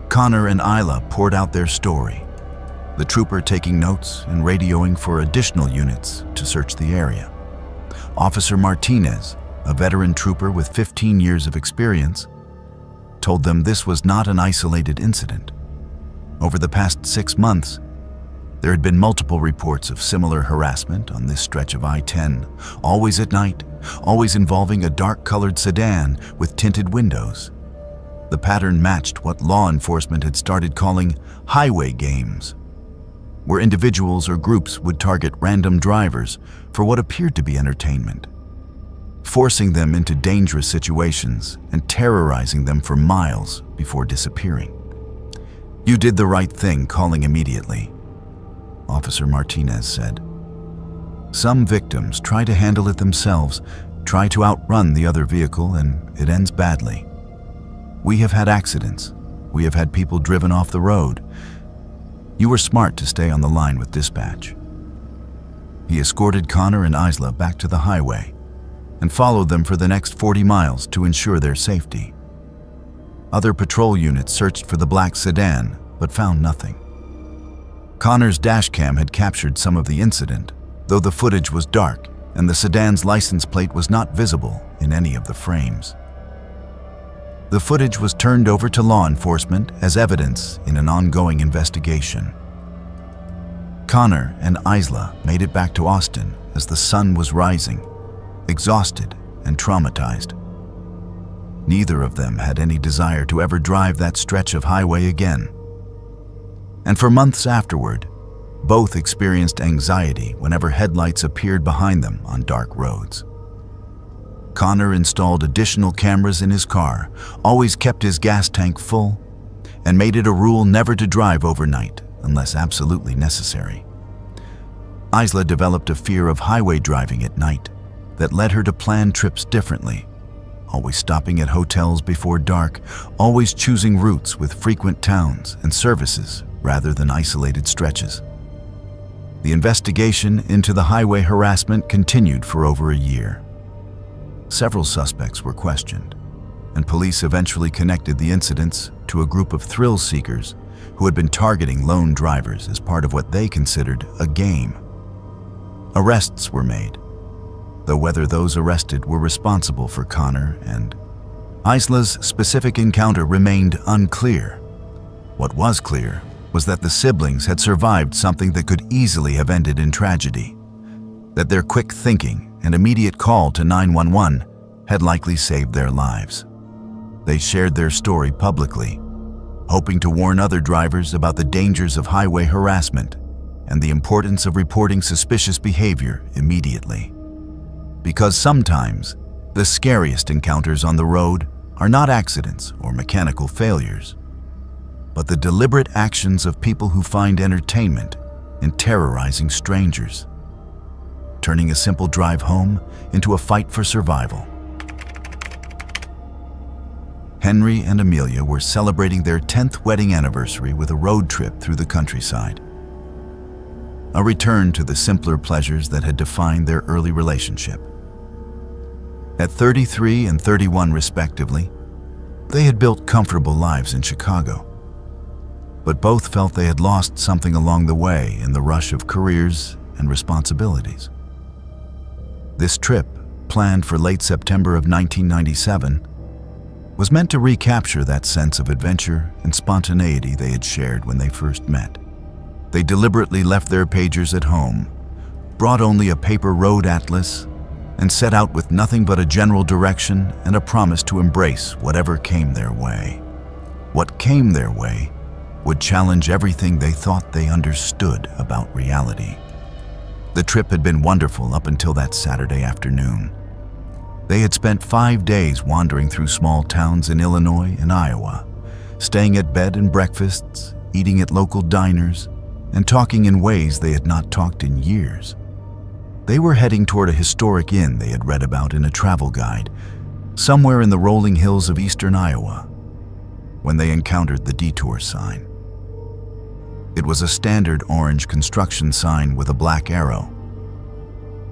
Connor and Isla poured out their story, the trooper taking notes and radioing for additional units to search the area. Officer Martinez, a veteran trooper with 15 years of experience, told them this was not an isolated incident. Over the past 6 months, there had been multiple reports of similar harassment on this stretch of I-10, always at night, always involving a dark-colored sedan with tinted windows. The pattern matched what law enforcement had started calling highway games, where individuals or groups would target random drivers for what appeared to be entertainment, forcing them into dangerous situations and terrorizing them for miles before disappearing. "You did the right thing calling immediately," Officer Martinez said. "Some victims try to handle it themselves, try to outrun the other vehicle, and it ends badly. We have had accidents. We have had people driven off the road. You were smart to stay on the line with dispatch." He escorted Connor and Isla back to the highway and followed them for the next 40 miles to ensure their safety. Other patrol units searched for the black sedan but found nothing. Connor's dashcam had captured some of the incident, though the footage was dark and the sedan's license plate was not visible in any of the frames. The footage was turned over to law enforcement as evidence in an ongoing investigation. Connor and Isla made it back to Austin as the sun was rising, exhausted and traumatized. Neither of them had any desire to ever drive that stretch of highway again. And for months afterward, both experienced anxiety whenever headlights appeared behind them on dark roads. Connor installed additional cameras in his car, always kept his gas tank full, and made it a rule never to drive overnight unless absolutely necessary. Isla developed a fear of highway driving at night that led her to plan trips differently, always stopping at hotels before dark, always choosing routes with frequent towns and services rather than isolated stretches. The investigation into the highway harassment continued for over a year. Several suspects were questioned, and police eventually connected the incidents to a group of thrill seekers who had been targeting lone drivers as part of what they considered a game. Arrests were made, though whether those arrested were responsible for Connor and Isla's specific encounter remained unclear. What was clear was that the siblings had survived something that could easily have ended in tragedy, that their quick thinking and immediate call to 911 had likely saved their lives. They shared their story publicly, hoping to warn other drivers about the dangers of highway harassment and the importance of reporting suspicious behavior immediately. Because sometimes, the scariest encounters on the road are not accidents or mechanical failures, but the deliberate actions of people who find entertainment in terrorizing strangers, turning a simple drive home into a fight for survival. Henry and Amelia were celebrating their 10th wedding anniversary with a road trip through the countryside. A return to the simpler pleasures that had defined their early relationship. At 33 and 31 respectively, they had built comfortable lives in Chicago, but both felt they had lost something along the way in the rush of careers and responsibilities. This trip, planned for late September of 1997, was meant to recapture that sense of adventure and spontaneity they had shared when they first met. They deliberately left their pagers at home, brought only a paper road atlas, and set out with nothing but a general direction and a promise to embrace whatever came their way. What came their way would challenge everything they thought they understood about reality. The trip had been wonderful up until that Saturday afternoon. They had spent 5 days wandering through small towns in Illinois and Iowa, staying at bed and breakfasts, eating at local diners, and talking in ways they had not talked in years. They were heading toward a historic inn they had read about in a travel guide, somewhere in the rolling hills of eastern Iowa, when they encountered the detour sign. It was a standard orange construction sign with a black arrow.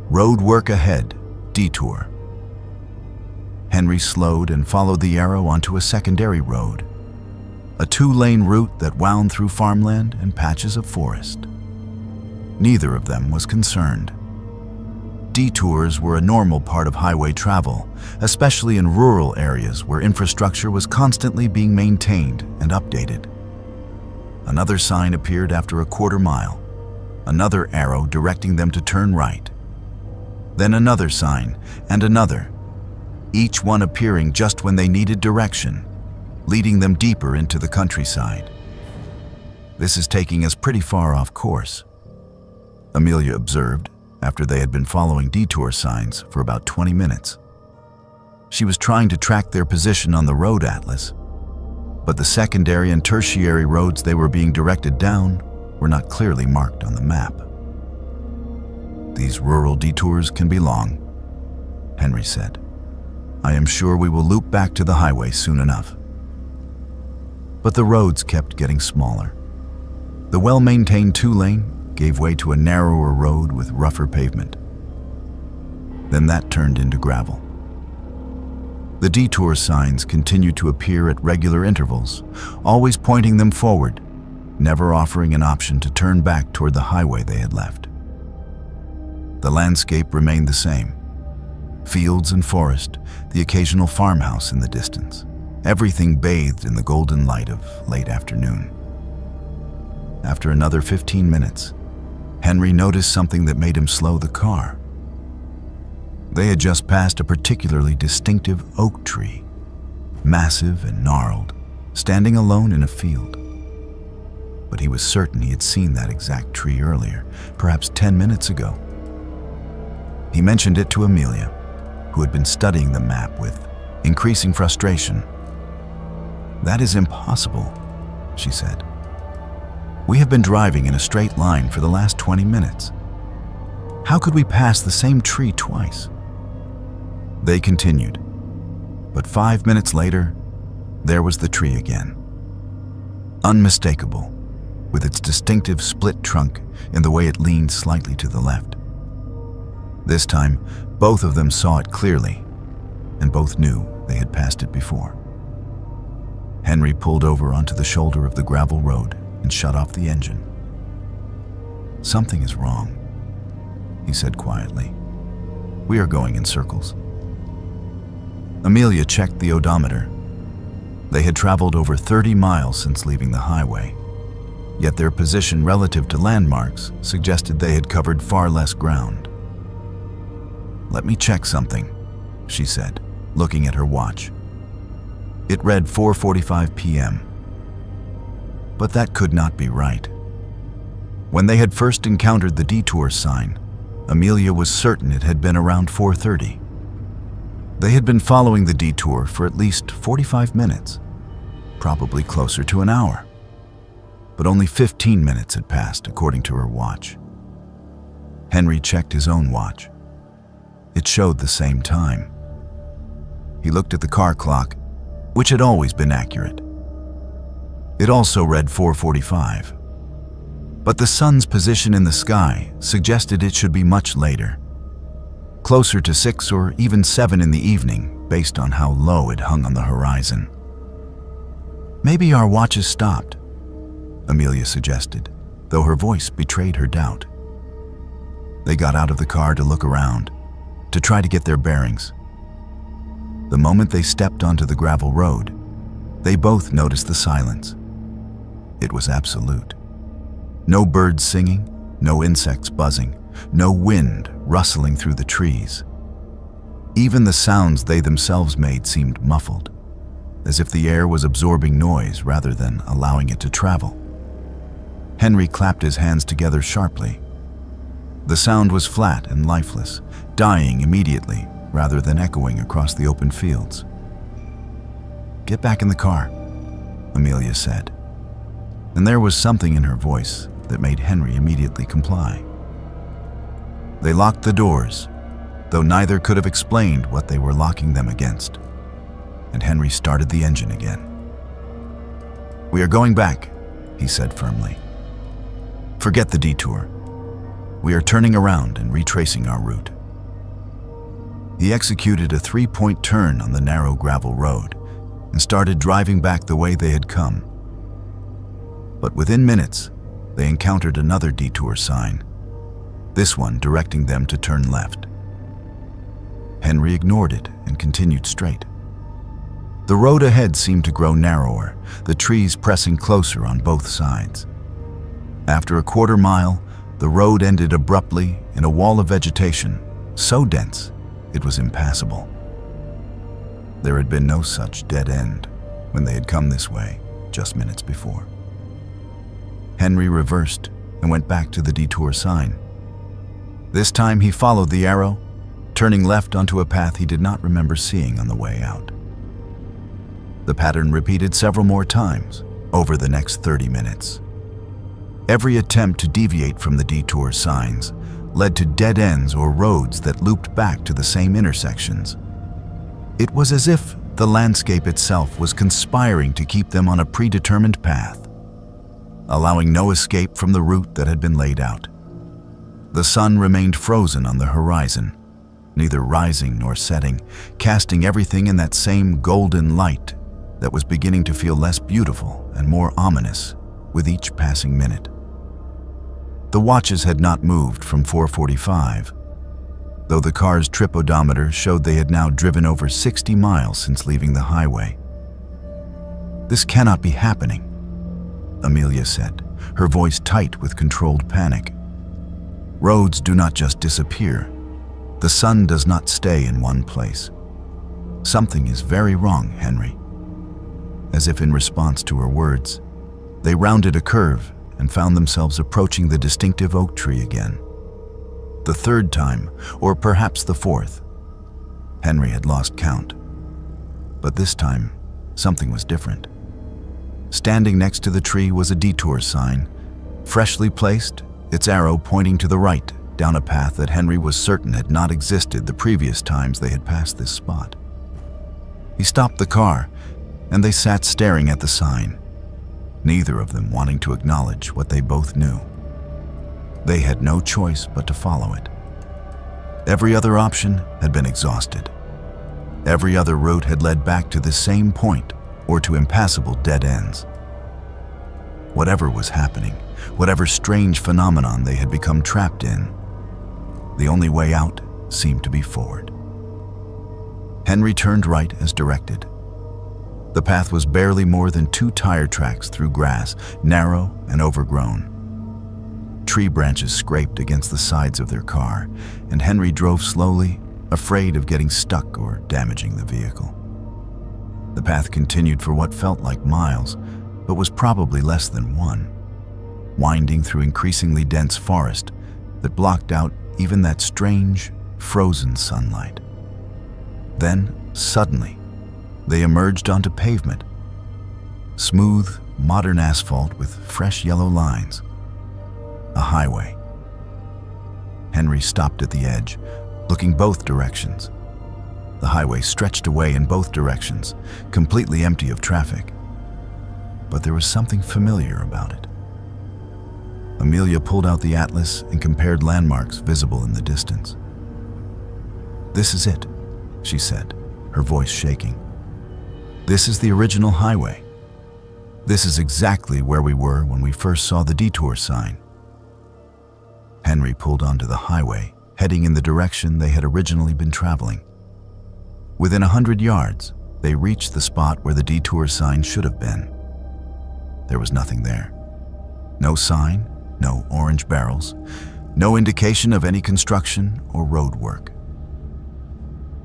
Road work ahead, detour. Henry slowed and followed the arrow onto a secondary road, a 2-lane route that wound through farmland and patches of forest. Neither of them was concerned. Detours were a normal part of highway travel, especially in rural areas where infrastructure was constantly being maintained and updated. Another sign appeared after a quarter mile, another arrow directing them to turn right. Then another sign and another, each one appearing just when they needed direction, leading them deeper into the countryside. "This is taking us pretty far off course," Amelia observed after they had been following detour signs for about 20 minutes. She was trying to track their position on the road atlas, but the secondary and tertiary roads they were being directed down were not clearly marked on the map. "These rural detours can be long," Henry said. "I am sure we will loop back to the highway soon enough." But the roads kept getting smaller. The well-maintained two-lane gave way to a narrower road with rougher pavement. Then that turned into gravel. The detour signs continued to appear at regular intervals, always pointing them forward, never offering an option to turn back toward the highway they had left. The landscape remained the same. Fields and forest, the occasional farmhouse in the distance, everything bathed in the golden light of late afternoon. After another 15 minutes, Henry noticed something that made him slow the car. They had just passed a particularly distinctive oak tree, massive and gnarled, standing alone in a field. But he was certain he had seen that exact tree earlier, perhaps 10 minutes ago. He mentioned it to Amelia, who had been studying the map with increasing frustration. "That is impossible," she said. "We have been driving in a straight line for the last 20 minutes. How could we pass the same tree twice?" They continued, but 5 minutes later, there was the tree again. Unmistakable, with its distinctive split trunk in the way it leaned slightly to the left. This time, both of them saw it clearly, and both knew they had passed it before. Henry pulled over onto the shoulder of the gravel road and shut off the engine. "Something is wrong," he said quietly. "We are going in circles." Amelia checked the odometer. They had traveled over 30 miles since leaving the highway, yet their position relative to landmarks suggested they had covered far less ground. "Let me check something," she said, looking at her watch. It read 4:45 p.m. But that could not be right. When they had first encountered the detour sign, Amelia was certain it had been around 4:30. They had been following the detour for at least 45 minutes, probably closer to an hour. But only 15 minutes had passed, according to her watch. Henry checked his own watch. It showed the same time. He looked at the car clock, which had always been accurate. It also read 4:45. But the sun's position in the sky suggested it should be much later, closer to 6 or even 7 in the evening, based on how low it hung on the horizon. "Maybe our watches stopped," Amelia suggested, though her voice betrayed her doubt. They got out of the car to look around, to try to get their bearings. The moment they stepped onto the gravel road, they both noticed the silence. It was absolute. No birds singing, no insects buzzing, no wind rustling through the trees. Even the sounds they themselves made seemed muffled, as if the air was absorbing noise rather than allowing it to travel. Henry clapped his hands together sharply. The sound was flat and lifeless, dying immediately rather than echoing across the open fields. "Get back in the car," Amelia said, and there was something in her voice that made Henry immediately comply. They locked the doors, though neither could have explained what they were locking them against, and Henry started the engine again. "We are going back," he said firmly. "Forget the detour. We are turning around and retracing our route." He executed a 3-point turn on the narrow gravel road and started driving back the way they had come. But within minutes, they encountered another detour sign, this one directing them to turn left. Henry ignored it and continued straight. The road ahead seemed to grow narrower, the trees pressing closer on both sides. After a quarter mile, the road ended abruptly in a wall of vegetation, so dense it was impassable. There had been no such dead end when they had come this way just minutes before. Henry reversed and went back to the detour sign. This time he followed the arrow, turning left onto a path he did not remember seeing on the way out. The pattern repeated several more times over the next 30 minutes. Every attempt to deviate from the detour signs led to dead ends or roads that looped back to the same intersections. It was as if the landscape itself was conspiring to keep them on a predetermined path, allowing no escape from the route that had been laid out. The sun remained frozen on the horizon, neither rising nor setting, casting everything in that same golden light that was beginning to feel less beautiful and more ominous with each passing minute. The watches had not moved from 4:45, though the car's trip odometer showed they had now driven over 60 miles since leaving the highway. "This cannot be happening," Amelia said, her voice tight with controlled panic. "Roads do not just disappear. The sun does not stay in one place. Something is very wrong, Henry." As if in response to her words, they rounded a curve and found themselves approaching the distinctive oak tree again. The third time, or perhaps the fourth. Henry had lost count. But this time, something was different. Standing next to the tree was a detour sign, freshly placed, its arrow pointing to the right, down a path that Henry was certain had not existed the previous times they had passed this spot. He stopped the car, and they sat staring at the sign, neither of them wanting to acknowledge what they both knew. They had no choice but to follow it. Every other option had been exhausted. Every other route had led back to the same point or to impassable dead ends. Whatever was happening, whatever strange phenomenon they had become trapped in, the only way out seemed to be forward. Henry turned right as directed. The path was barely more than 2 tire tracks through grass, narrow and overgrown. Tree branches scraped against the sides of their car, and Henry drove slowly, afraid of getting stuck or damaging the vehicle. The path continued for what felt like miles, but was probably less than one, winding through increasingly dense forest that blocked out even that strange, frozen sunlight. Then, suddenly, they emerged onto pavement. Smooth, modern asphalt with fresh yellow lines. A highway. Henry stopped at the edge, looking both directions. The highway stretched away in both directions, completely empty of traffic. But there was something familiar about it. Amelia pulled out the atlas and compared landmarks visible in the distance. "This is it," she said, her voice shaking. "This is the original highway. This is exactly where we were when we first saw the detour sign." Henry pulled onto the highway, heading in the direction they had originally been traveling. Within 100 yards, they reached the spot where the detour sign should have been. There was nothing there. No sign, no orange barrels, no indication of any construction or road work.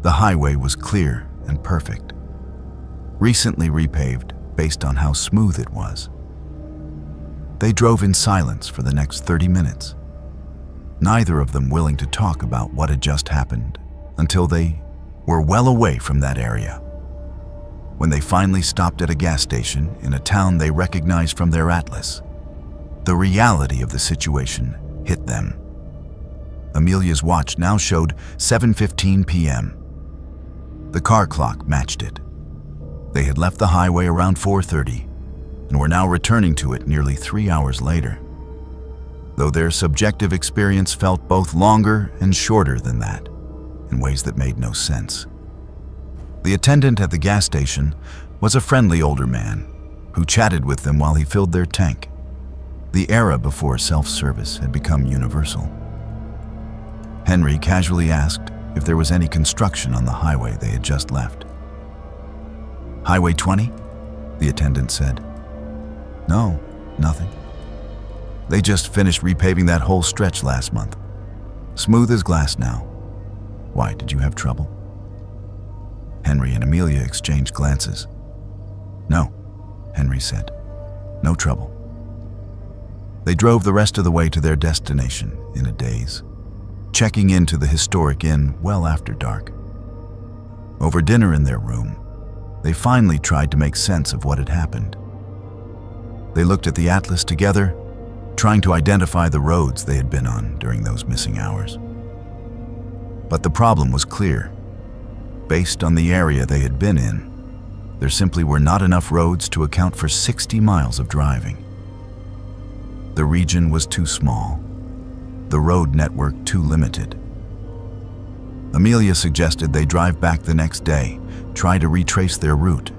The highway was clear and perfect, recently repaved based on how smooth it was. They drove in silence for the next 30 minutes, neither of them willing to talk about what had just happened until they were well away from that area. When they finally stopped at a gas station in a town they recognized from their atlas, the reality of the situation hit them. Amelia's watch now showed 7:15 p.m. The car clock matched it. They had left the highway around 4:30 and were now returning to it nearly 3 hours later, though their subjective experience felt both longer and shorter than that, in ways that made no sense. The attendant at the gas station was a friendly older man who chatted with them while he filled their tank. The era before self-service had become universal. Henry casually asked if there was any construction on the highway they had just left. "Highway 20?" the attendant said. "No, nothing. They just finished repaving that whole stretch last month. Smooth as glass now. Why, did you have trouble?" Henry and Amelia exchanged glances. "No," Henry said. "No trouble." They drove the rest of the way to their destination in a daze, checking into the historic inn well after dark. Over dinner in their room, they finally tried to make sense of what had happened. They looked at the atlas together, trying to identify the roads they had been on during those missing hours. But the problem was clear. Based on the area they had been in, there simply were not enough roads to account for 60 miles of driving. The region was too small, the road network too limited. Amelia suggested they drive back the next day, try to retrace their route,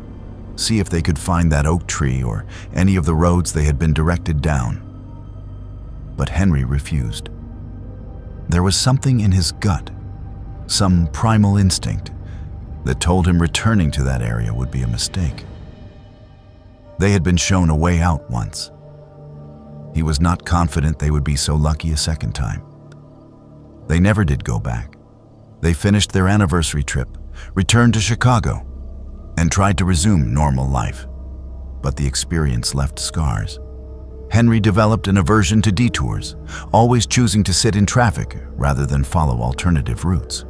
see if they could find that oak tree or any of the roads they had been directed down. But Henry refused. There was something in his gut, some primal instinct, that told him returning to that area would be a mistake. They had been shown a way out once. He was not confident they would be so lucky a second time. They never did go back. They finished their anniversary trip, returned to Chicago, and tried to resume normal life. But the experience left scars. Henry developed an aversion to detours, always choosing to sit in traffic rather than follow alternative routes.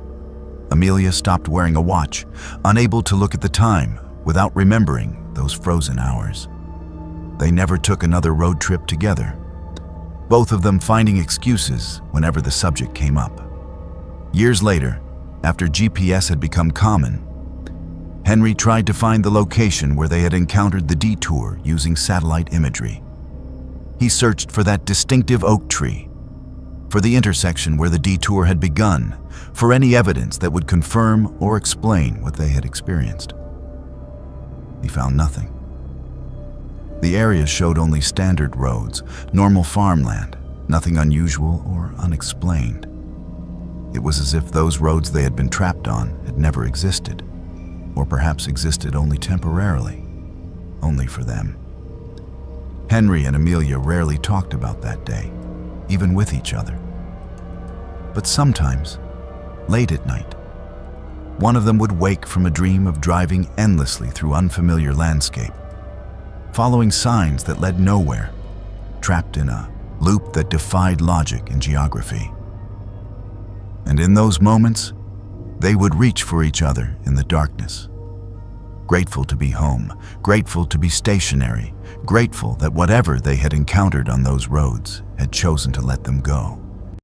Amelia stopped wearing a watch, unable to look at the time without remembering those frozen hours. They never took another road trip together, both of them finding excuses whenever the subject came up. Years later, after GPS had become common, Henry tried to find the location where they had encountered the detour using satellite imagery. He searched for that distinctive oak tree, for the intersection where the detour had begun, for any evidence that would confirm or explain what they had experienced. He found nothing. The area showed only standard roads, normal farmland, nothing unusual or unexplained. It was as if those roads they had been trapped on had never existed, or perhaps existed only temporarily, only for them. Henry and Amelia rarely talked about that day, even with each other. But sometimes, late at night, one of them would wake from a dream of driving endlessly through unfamiliar landscape, following signs that led nowhere, trapped in a loop that defied logic and geography. And in those moments, they would reach for each other in the darkness. Grateful to be home, grateful to be stationary, grateful that whatever they had encountered on those roads had chosen to let them go.